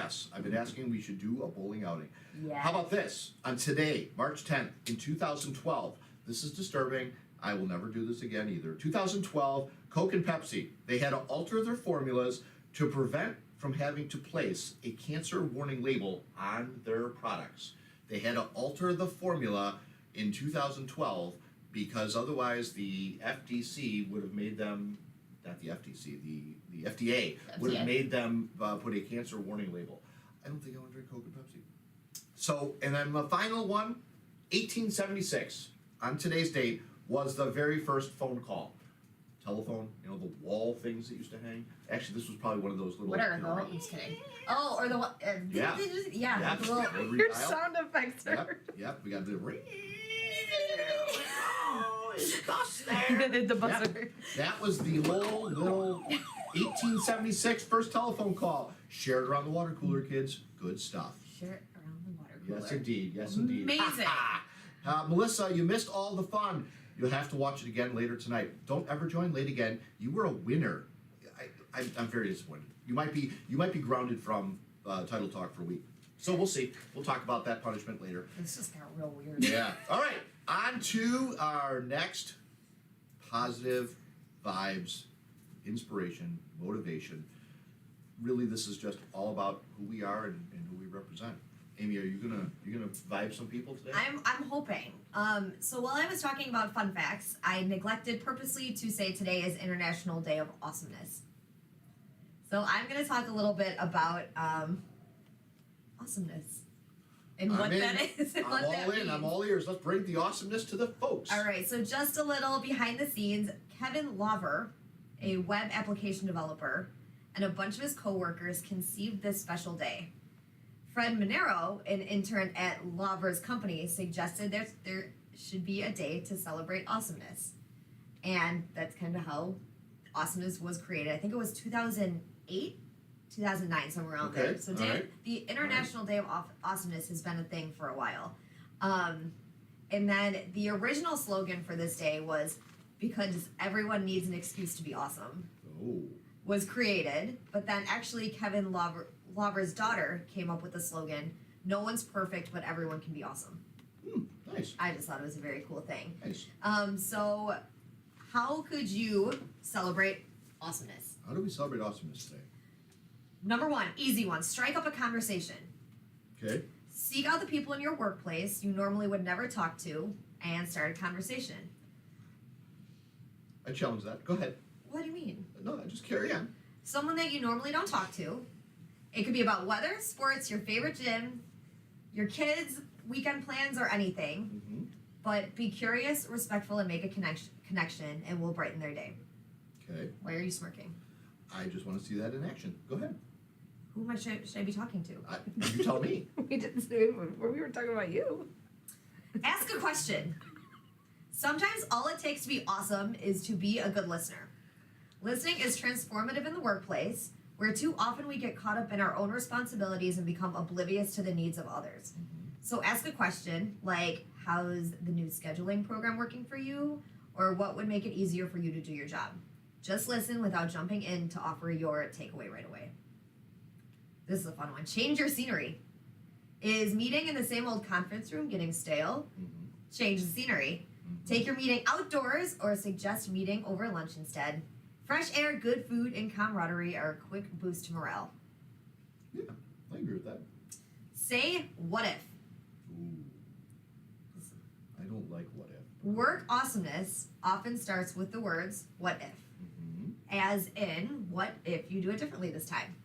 asking we should do a bowling outing. Yeah. How about this? On today, March 10th, in 2012, this is disturbing. I will never do this again either. 2012, Coke and Pepsi, they had to alter their formulas to prevent from having to place a cancer warning label on their products. They had to alter the formula in 2012 because otherwise the FTC would have made them, not the FTC, the FDA would have made them put a cancer warning label. I don't think I want to drink Coke and Pepsi. So, and then the final one, 1876, on today's date, was the very first phone call. Telephone, the wall things that used to hang. Actually, this was probably one of those little. What are those? I'm just kidding. Oh, or the one. Yeah. Yeah. the little- Rotary Your dial. sound effects are. Yep, we got the ring. Oh, is the bus there? the buzzer. That was the little 1876 first telephone call. Shared around the water cooler, kids. Good stuff. Share it around the water cooler. Yes, indeed. Yes, indeed. Amazing. Melissa, you missed all the fun. You'll have to watch it again later tonight. Don't ever join late again. You were a winner. I'm very disappointed. You might be grounded from Title Talk for a week. So we'll see. We'll talk about that punishment later. This just got real weird. Yeah. All right. On to our next positive vibes, inspiration, motivation. Really, this is just all about who we are and who we represent. Amy, are you gonna vibe some people today? I'm hoping. So while I was talking about fun facts, I neglected purposely to say today is International Day of Awesomeness. So I'm gonna talk a little bit about awesomeness and what that is and what that means. I'm all ears. Let's bring the awesomeness to the folks. All right, so just a little behind the scenes. Kevin Lover, a web application developer, and a bunch of his coworkers conceived this special day. Fred Monero, an intern at Lover's company, suggested there should be a day to celebrate awesomeness. And that's kind of how awesomeness was created. I think it was 2008, 2009, somewhere around there. So the International Day of Awesomeness has been a thing for a while. And then the original slogan for this day was, because everyone needs an excuse to be awesome, was created. But then actually Kevin Lover's daughter came up with the slogan, no one's perfect, but everyone can be awesome. Nice. I just thought it was a very cool thing. Nice. So how could you celebrate awesomeness? How do we celebrate awesomeness today? Number one, easy one, strike up a conversation. Okay. Seek out the people in your workplace you normally would never talk to and start a conversation. I challenge that. Go ahead. What do you mean? No, just carry on. Someone that you normally don't talk to. It could be about weather, sports, your favorite gym, your kids, weekend plans, or anything. Mm-hmm. But be curious, respectful, and make a connection, and we'll brighten their day. Okay. Why are you smirking? I just want to see that in action. Go ahead. Who should I be talking to? You tell me. We didn't say before we were talking about you. Ask a question. Sometimes all it takes to be awesome is to be a good listener. Listening is transformative in the workplace, where too often we get caught up in our own responsibilities and become oblivious to the needs of others. So ask a question like, how's the new scheduling program working for you? Or what would make it easier for you to do your job? Just listen without jumping in to offer your takeaway right away. This is a fun one. Change your scenery. Is meeting in the same old conference room getting stale? Change the scenery. Take your meeting outdoors or suggest meeting over lunch instead. Fresh air, good food, and camaraderie are a quick boost to morale. Yeah, I agree with that. Say what if. Ooh. I don't like what if. Work awesomeness often starts with the words what if. As in, what if you do it differently this time?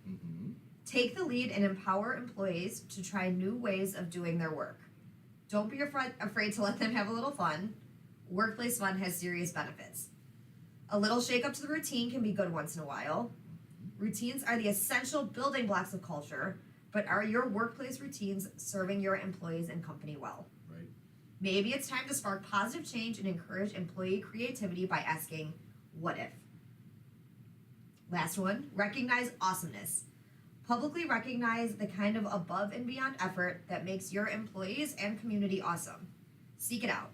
Take the lead and empower employees to try new ways of doing their work. Don't be afraid to let them have a little fun. Workplace fun has serious benefits. A little shake up to the routine can be good once in a while. Routines are the essential building blocks of culture, but are your workplace routines serving your employees and company well? Right. Maybe it's time to spark positive change and encourage employee creativity by asking, what if? Last one, recognize awesomeness. Publicly recognize the kind of above and beyond effort that makes your employees and community awesome. Seek it out.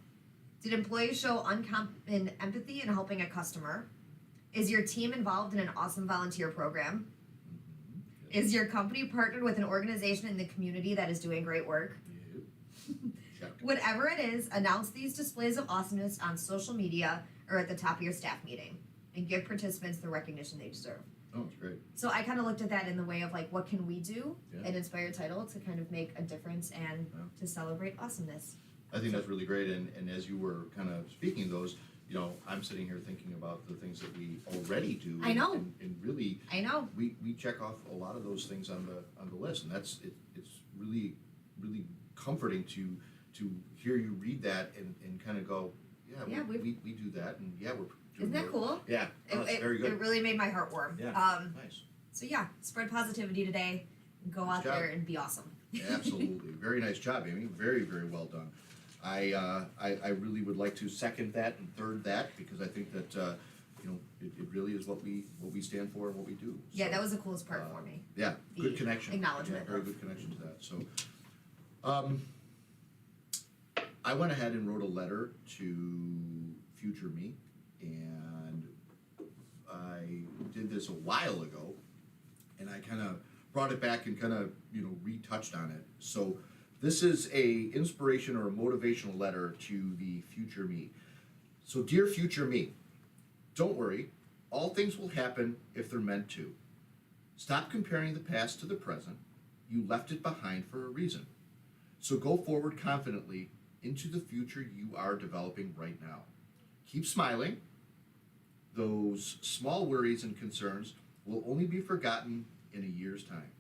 Did employees show uncommon empathy in helping a customer? Is your team involved in an awesome volunteer program? Is your company partnered with an organization in the community that is doing great work? Check. Whatever it is, announce these displays of awesomeness on social media or at the top of your staff meeting and give participants the recognition they deserve. Oh, it's great. So I kind of looked at that in the way of like, what can we do Yeah. in Inspired Title to kind of make a difference and to celebrate awesomeness. I think that's really great, and as you were kind of speaking those, you know, I'm sitting here thinking about the things that we already do. I know. And really, I know. we check off a lot of those things on the list, and it's really comforting to hear you read that and kind of go, Yeah, we do that, and we're doing Isn't that cool? Yeah, that's very good. It really made my heart warm. Yeah, nice. So yeah, spread positivity today. Go Nice out job. there and be awesome. Absolutely, very nice job, Amy. Very well done. I really would like to second that and third that because I think that it really is what we stand for and what we do. Yeah, So, that was the coolest part for me. Yeah, The good connection. acknowledgement Yeah, very of- good connection to that. So, I went ahead and wrote a letter to future me, and I did this a while ago, and I kind of brought it back and kind of, retouched on it. So this is a inspiration or a motivational letter to the future me. So dear future me, don't worry, all things will happen if they're meant to. Stop comparing the past to the present. You left it behind for a reason. So go forward confidently into the future you are developing right now. Keep smiling. Those small worries and concerns will only be forgotten in a year's time.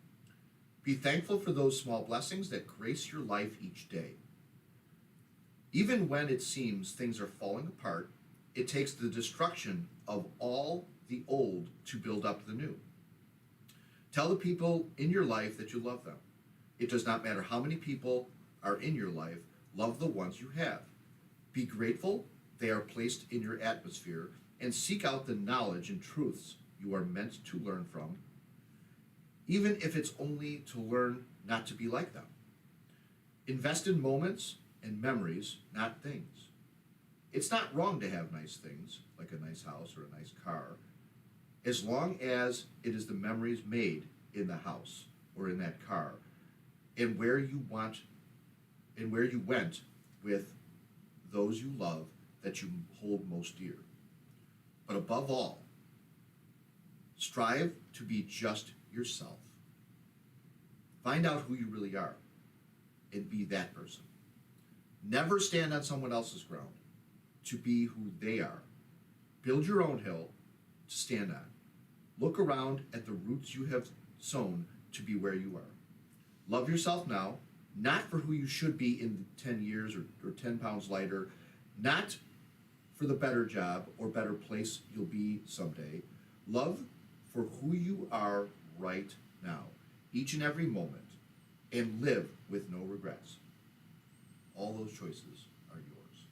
Be thankful for those small blessings that grace your life each day. Even when it seems things are falling apart, it takes the destruction of all the old to build up the new. Tell the people in your life that you love them. It does not matter how many people are in your life, love the ones you have. Be grateful they are placed in your atmosphere, and seek out the knowledge and truths you are meant to learn from, even if it's only to learn not to be like them. Invest in moments and memories, not things. It's not wrong to have nice things, like a nice house or a nice car, as long as it is the memories made in the house or in that car, and where you went with those you love that you hold most dear. But above all, strive to be just yourself. Find out who you really are and be that person. Never stand on someone else's ground to be who they are. Build your own hill to stand on. Look around at the roots you have sown to be where you are. Love yourself now, not for who you should be in 10 years or 10 pounds lighter, not for the better job or better place you'll be someday. Love for who you are right now, each and every moment, and live with no regrets. All those choices are yours.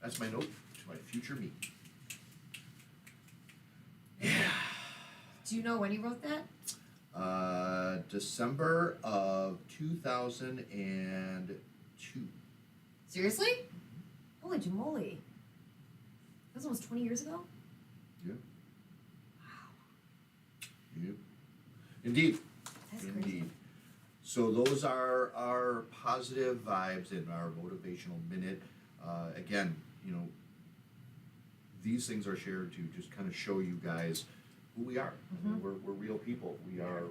That's my note to my future me. Yeah. Do you know when you wrote that? December of 2002. Seriously? Holy jamoly. That was almost 20 years ago? Yeah. Wow. Yeah. Indeed. That's Indeed. crazy. So those are our positive vibes in our motivational minute. Again, these things are shared to just kind of show you guys who we are. I mean, we're real people. We are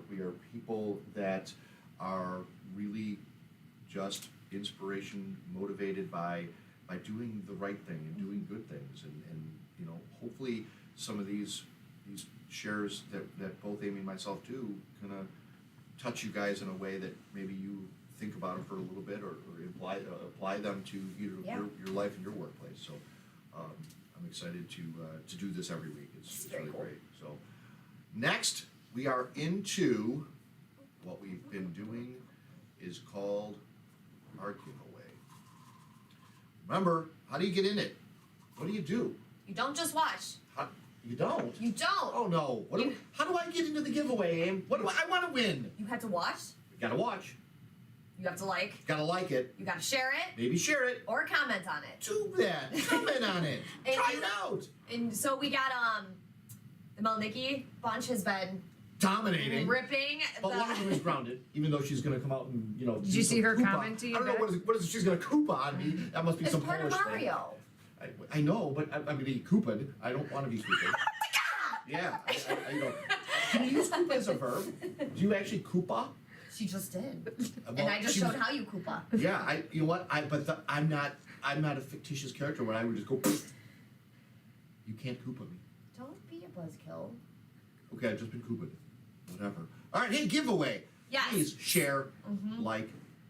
people that are really just inspiration motivated by doing the right thing and doing good things, and hopefully some of these shares that both Amy and myself do kind of touch you guys in a way that maybe you think about it for a little bit or apply them to your life and your workplace. So I'm excited to do this every week. It's very really cool. great. So next we are into what we've been doing is called our giveaway. Remember, how do you get in it? What do you do? You don't just watch. You don't? You don't. Oh no. How do I get into the giveaway, Aim? What do I want to win? You have to watch. You gotta watch. You have to like. Gotta like it. You got to share it. Maybe share it. Or comment on it. Do that. Comment on it. And Try it out. And so we got the Melnicki bunch has been Dominating. ripping. But one of them is grounded, even though she's gonna come out and Did do you see some her Koopa. comment to you I don't know back? what is she's gonna Koopa on me. That must be It's some part of Polish thing. Mario. I know, but I'm gonna be Koopa. I don't want to be Koopa. Yeah, I can you use Koopa as a verb? Do you actually Koopa? She just did. Well, And I just she showed was- how you Koopa. Yeah, you know what? I'm not a fictitious character where I would just go. You can't Koopa me. Don't be a buzzkill. Okay, I've just been Koopa. Whatever. All right, hey, giveaway. Yes. Please share, like,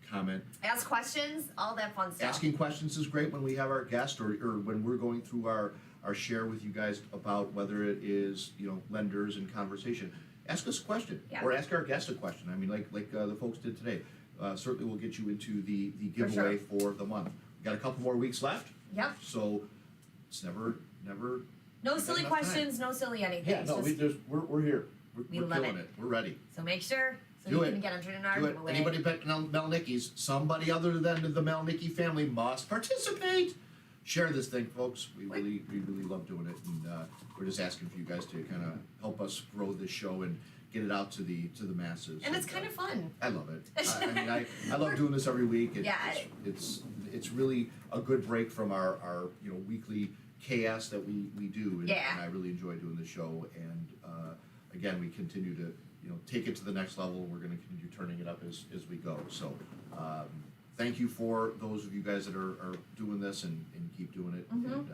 comment. Ask questions, all that fun stuff. Asking questions is great when we have our guest or when we're going through our share with you guys about whether it is lenders and conversation. Ask us a question or ask our guest a question. I mean, like the folks did today. Certainly, we'll get you into the giveaway for the month. We got a couple more weeks left. Yep. So it's never. No we've got silly enough questions, no silly anything. Yeah, It's no, just- we're here. We We're love killing it. it. We're ready. So make sure So Do you it. can get entered in our Do it. giveaway. Anybody picked Melnicki's, somebody other than the Melnicki family must participate. Share this thing, folks. We really love doing it, and we're just asking for you guys to kind of help us grow this show and get it out to the masses. And it's kind of fun. I love it. I mean, I love doing this every week. It's really a good break from our weekly chaos that we do, and I really enjoy doing the show. And again, we continue to take it to the next level. We're going to continue turning it up as we go. So thank you for those of you guys that are doing this and keep doing it. And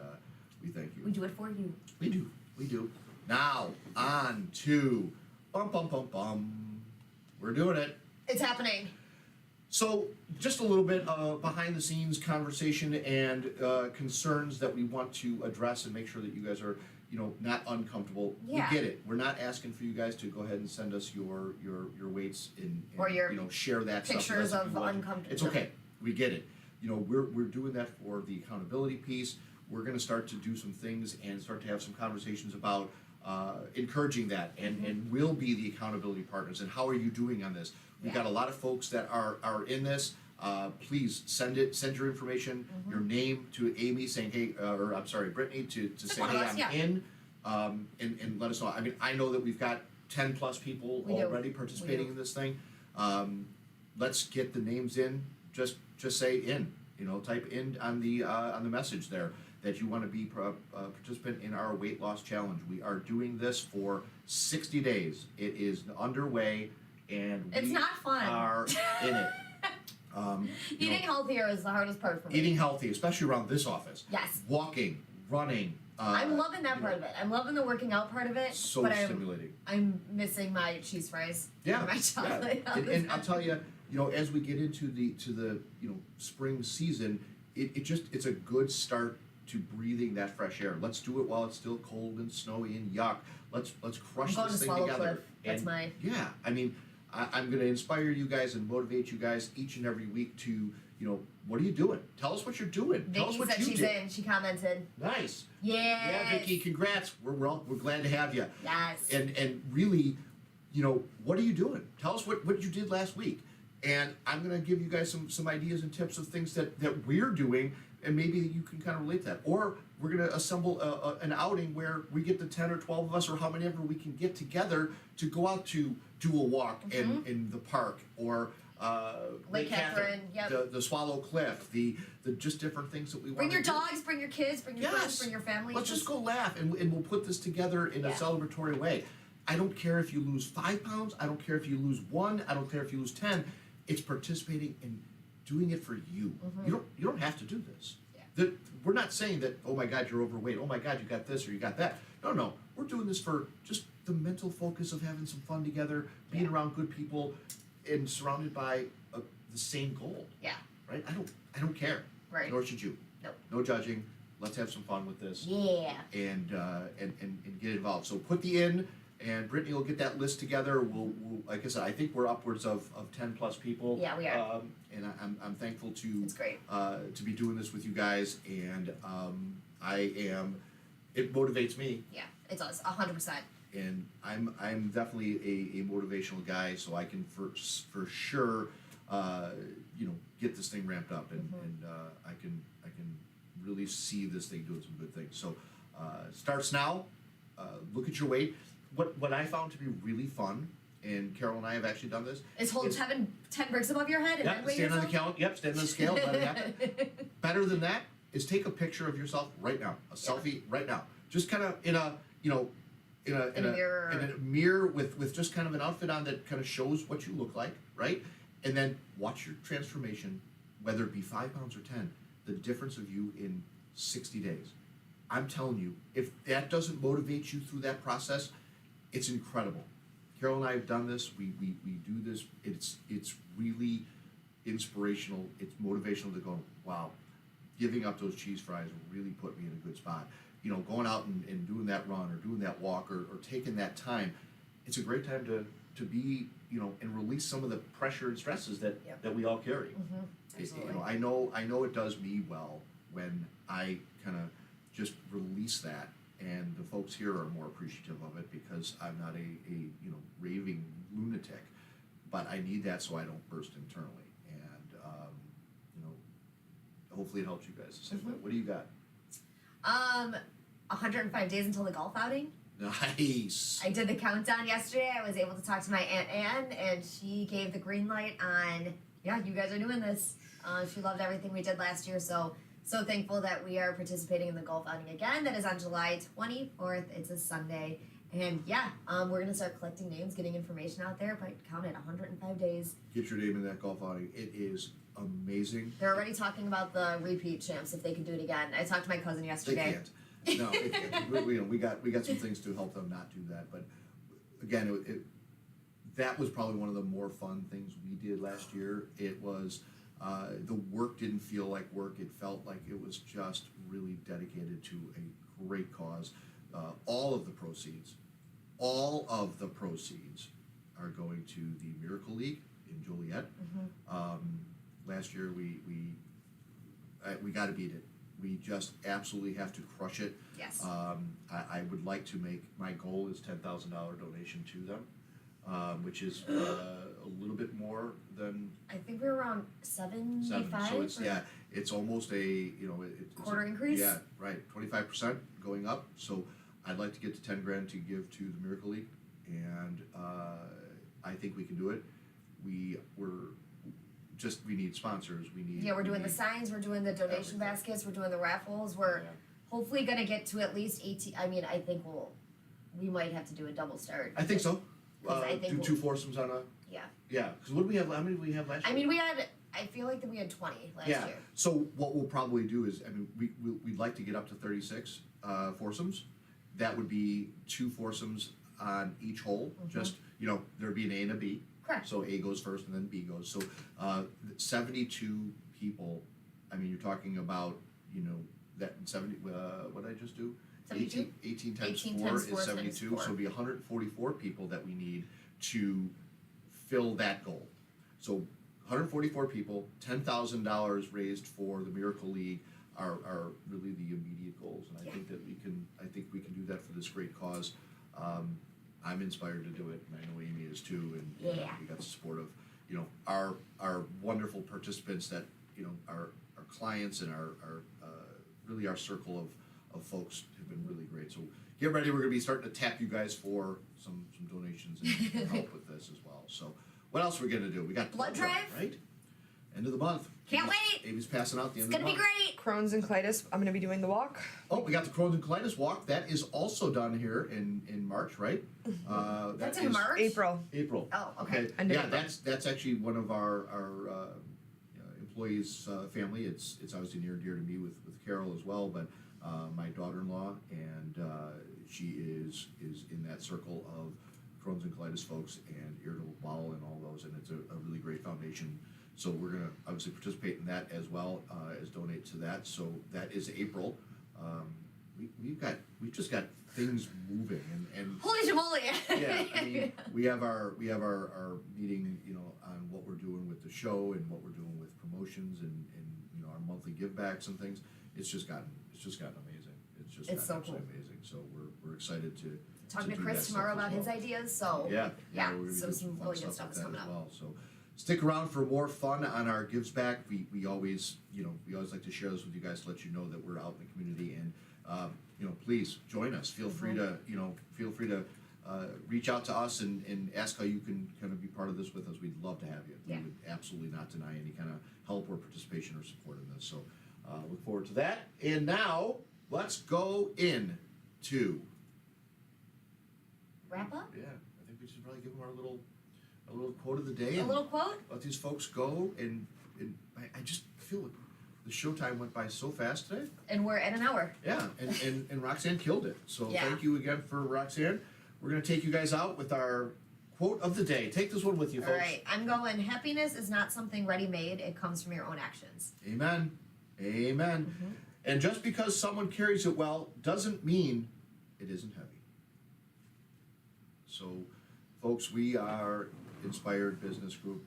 we thank you. We do it for you. We do. Now on to bum. We're doing it. It's happening. So, just a little bit behind the scenes conversation and concerns that we want to address and make sure that you guys are, not uncomfortable. Yeah. We get it. We're not asking for you guys to go ahead and send us your weights and or your share that pictures stuff. of uncomfortable. It's okay. We get it. We're doing that for the accountability piece. We're going to start to do some things and start to have some conversations about encouraging that, and we'll be the accountability partners. And how are you doing on this? We've got a lot of folks that are in this. Please send your information, your name to Amy saying, hey, or I'm sorry, Brittany to say, hey, I'm in, and let us know. I mean, I know that we've got 10 plus people already participating in this thing. Let's get the names in. Just say in. Type in on the message there that you want to be a participant in our weight loss challenge. We are doing this for 60 days. It is underway, and it's not fun. Are in it. Eating healthier is the hardest part for me. Eating healthy, especially around this office. Yes. Walking, running. I'm loving that part of it. I'm loving the working out part of it. So but stimulating. I'm missing my cheese fries. Yeah. And my chocolate. Yeah. And I'll tell you, as we get into the spring season, it's a good start to breathing that fresh air. Let's do it while it's still cold and snowy and yuck. Let's crush this thing together. That's my I mean, I'm going to inspire you guys and motivate you guys each and every week to what are you doing? Tell us what you're doing. Tell us Vicky what said you she's did. in. She commented. Nice. Yeah. Yeah, Vicky, congrats. We're glad to have you. Yes. And really, what are you doing? Tell us what you did last week. And I'm going to give you guys some ideas and tips of things that we're doing, and maybe you can kind of relate to that. Or we're going to assemble an outing where we get the 10 or 12 of us, or how many ever we can get together to go out to do a walk in the park, or Lake Catherine, the Swallow Cliff, the just different things that we want. Bring your dogs, bring your kids, bring your friends, bring your family. Let's just go laugh, and we'll put this together in a celebratory way. I don't care if you lose 5 pounds. I don't care if you lose 1. I don't care if you lose 10. It's participating in doing it for you. You don't have to do this. Yeah. We're not saying that, oh my God, you're overweight. Oh my God, you got this or you got that. No. We're doing this for just the mental focus of having some fun together, being around good people, and surrounded by the same goal. Yeah. Right? I don't care. Right. Nor should you. Nope. No judging. Let's have some fun with this. Yeah. And get involved. So put the in. And Brittany will get that list together. We'll like I said, I think we're upwards of 10 plus people. Yeah, we are. And I'm thankful to it's great. To be doing this with you guys. And it motivates me. Yeah, it does 100%. And I'm definitely a motivational guy, so I can for sure get this thing ramped up, and I can really see this thing doing some good things. So starts now. Look at your weight. What I found to be really fun, and Carol and I have actually done this, is hold 10 bricks above your head and then weigh stand yourself? on the count. Yep, stand on the scale. Let it happen. Better than that is take a picture of yourself right now, a selfie right now. Just kind of in a mirror with just kind of an outfit on that kind of shows what you look like, right? And then watch your transformation, whether it be 5 pounds or 10, the difference of you in 60 days. I'm telling you, if that doesn't motivate you through that process, it's incredible. Carol and I have done this. We do this. It's really inspirational. It's motivational to go, wow, giving up those cheese fries really put me in a good spot. Going out and doing that run or doing that walk or taking that time, it's a great time to be, and release some of the pressure and stresses that we all carry. Absolutely. I know it does me well when I kind of just release that, and the folks here are more appreciative of it because I'm not a raving lunatic. but I need that so I don't burst internally. And, you know, hopefully it helps you guys the same way. What do you got? 105 days until the golf outing. Nice. I did the countdown yesterday. I was able to talk to my Aunt Anne, and she gave the green light on, yeah, you guys are doing this. She loved everything we did last year, so thankful that we are participating in the golf outing again. That is on July 24th. It's a Sunday. And yeah, we're going to start collecting names, getting information out there, but count it, 105 days. Get your name in that golf outing. It is amazing. They're already talking about the repeat champs, if they could do it again. I talked to my cousin They yesterday. can't. No, they can't. We got some things to help them not do that. But again, that was probably one of the more fun things we did last year. It was, the work didn't feel like work. It felt like it was just really dedicated to a great cause. All of the proceeds are going to the Miracle League in Joliet. Last year we got to beat it. We just absolutely have to crush it. Yes. I would like to make, my goal is $10,000 donation to them, which is a little bit more than I think we're around 75. So it's, yeah, it's almost a, you know, it's Quarter increase? Yeah, right, 25% going up. So I'd like to get to 10 grand to give to the Miracle League, and I think we can do it. We need sponsors. We're doing the signs, we're doing the donation everything. baskets, we're doing the raffles, we're Yeah. hopefully gonna get to at least 18. I mean, I think we might have to do a double start. I think so. 'Cause I think Do two foursomes on a, Yeah. yeah, because what do we have, how many did we have last year? I mean, I feel like that we had 20 last Yeah, year. so what we'll probably do is, I mean, we'd like to get up to 36 foursomes. That would be two foursomes on each hole, just, you know, there'd be an A and a B. Correct. So A goes first and then B goes, so 72 people, I mean, you're talking about, you know, that 70, what did I just do? 72? 18 times 18 4 times is 4 times 72, 4. so it'd be 144 people that we need to fill that goal. So 144 people, $10,000 raised for the Miracle League are really the immediate goals, and I think that we can do that for this great cause. I'm inspired to do it, and I know Amy is too, and Yeah. we got the support of, you know, our wonderful participants that, you know, our clients and our really our circle of folks have been really great. So get ready, we're gonna be starting to tap you guys for some donations and help with this as well. So what else are we gonna do? We got Blood drive. right? End of the month. Can't Amy's- wait. Amy's passing out the It's end of the gonna be month. great. Crohn's and colitis. I'm gonna be doing the walk. Oh, we got the Crohn's and Colitis Walk. That is also done here in March, right? That's that in is March? April. April. Oh, okay. End of Yeah, April. that's actually one of our employees' family. It's obviously near and dear to me with Carol as well, but my daughter-in-law, and she is in that circle of Crohn's and colitis folks and irritable bowel and all those, and it's a really great foundation. So we're gonna obviously participate in that as well, as donate to that. So that is April. We've just got things moving, and Holy shamoly. yeah, I mean, we have our meeting, you know, on what we're doing with the show and what we're doing with promotions and you know, our monthly give backs and things. It's just gotten amazing. It's It's so absolutely cool. amazing. So we're excited to Talking to do Chris that stuff tomorrow as about his well. ideas, so Yeah, yeah, we're gonna so do some fun really good stuff with is that coming as up. well. So stick around for more fun on our gives back. We always, you know, we always like to share this with you guys to let you know that we're out in the community, and you know, please join us. Feel free to, you know, reach out to us and ask how you can kind of be part of this with us. We'd love to have you. Yeah. We would absolutely not deny any kind of help or participation or support in this. So look forward to that. And now let's go into Wrap up? yeah. I think we should probably give them our little quote of the day. A and little quote? let these folks go, and I just feel like the showtime went by so fast today. And we're at an hour. Yeah, and Roxanne killed it. So Yeah. thank you again for Roxanne. We're gonna take you guys out with our quote of the day. Take this one with you, folks. All right, I'm going, happiness is not something ready-made, it comes from your own actions. Amen. Amen. And just because someone carries it well doesn't mean it isn't heavy. So, folks, we are Inspired Business Group,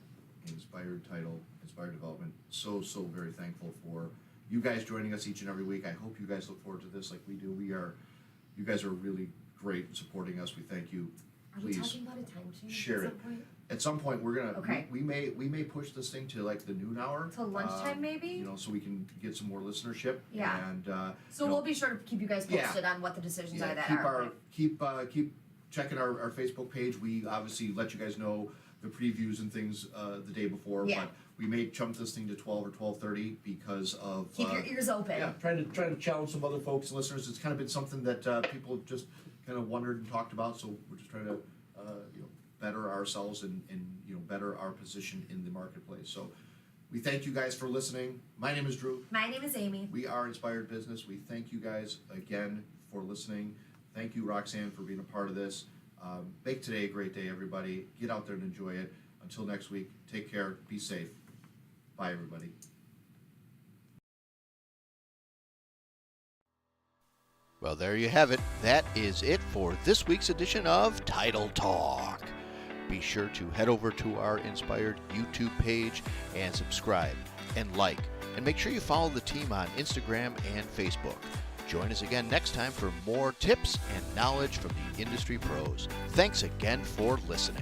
Inspired Title, Inspired Development. So very thankful for you guys joining us each and every week. I hope you guys look forward to this like we do. You guys are really great in supporting us. We thank you. Are we please talking about a time change share at it. some point? At some point, we're gonna, Okay. we may push this thing to like the noon hour. Till lunchtime, maybe? You know, so we can get some more listenership. Yeah. And, So you know, we'll be sure to keep you guys Yeah. posted on what the decisions yeah, are that keep are. our, keep checking our Facebook page. We obviously let you guys know the previews and things, the day before. Yeah. But we may jump this thing to 12 or 12:30 because of. Keep your ears open. Yeah, trying to challenge some other folks and listeners. It's kind of been something that people have just kind of wondered and talked about. So we're just trying to you know, better ourselves and you know, better our position in the marketplace. So we thank you guys for listening. My name is Drew. My name is Amy. We are Inspired Business. We thank you guys again for listening. Thank you, Roxanne, for being a part of this. Make today a great day, everybody. Get out there and enjoy it. Until next week, take care. Be safe. Bye, everybody. Well, there you have it. That is it for this week's edition of Title Talk. Be sure to head over to our Inspired YouTube page and subscribe and like. And make sure you follow the team on Instagram and Facebook. Join us again next time for more tips and knowledge from the industry pros. Thanks again for listening.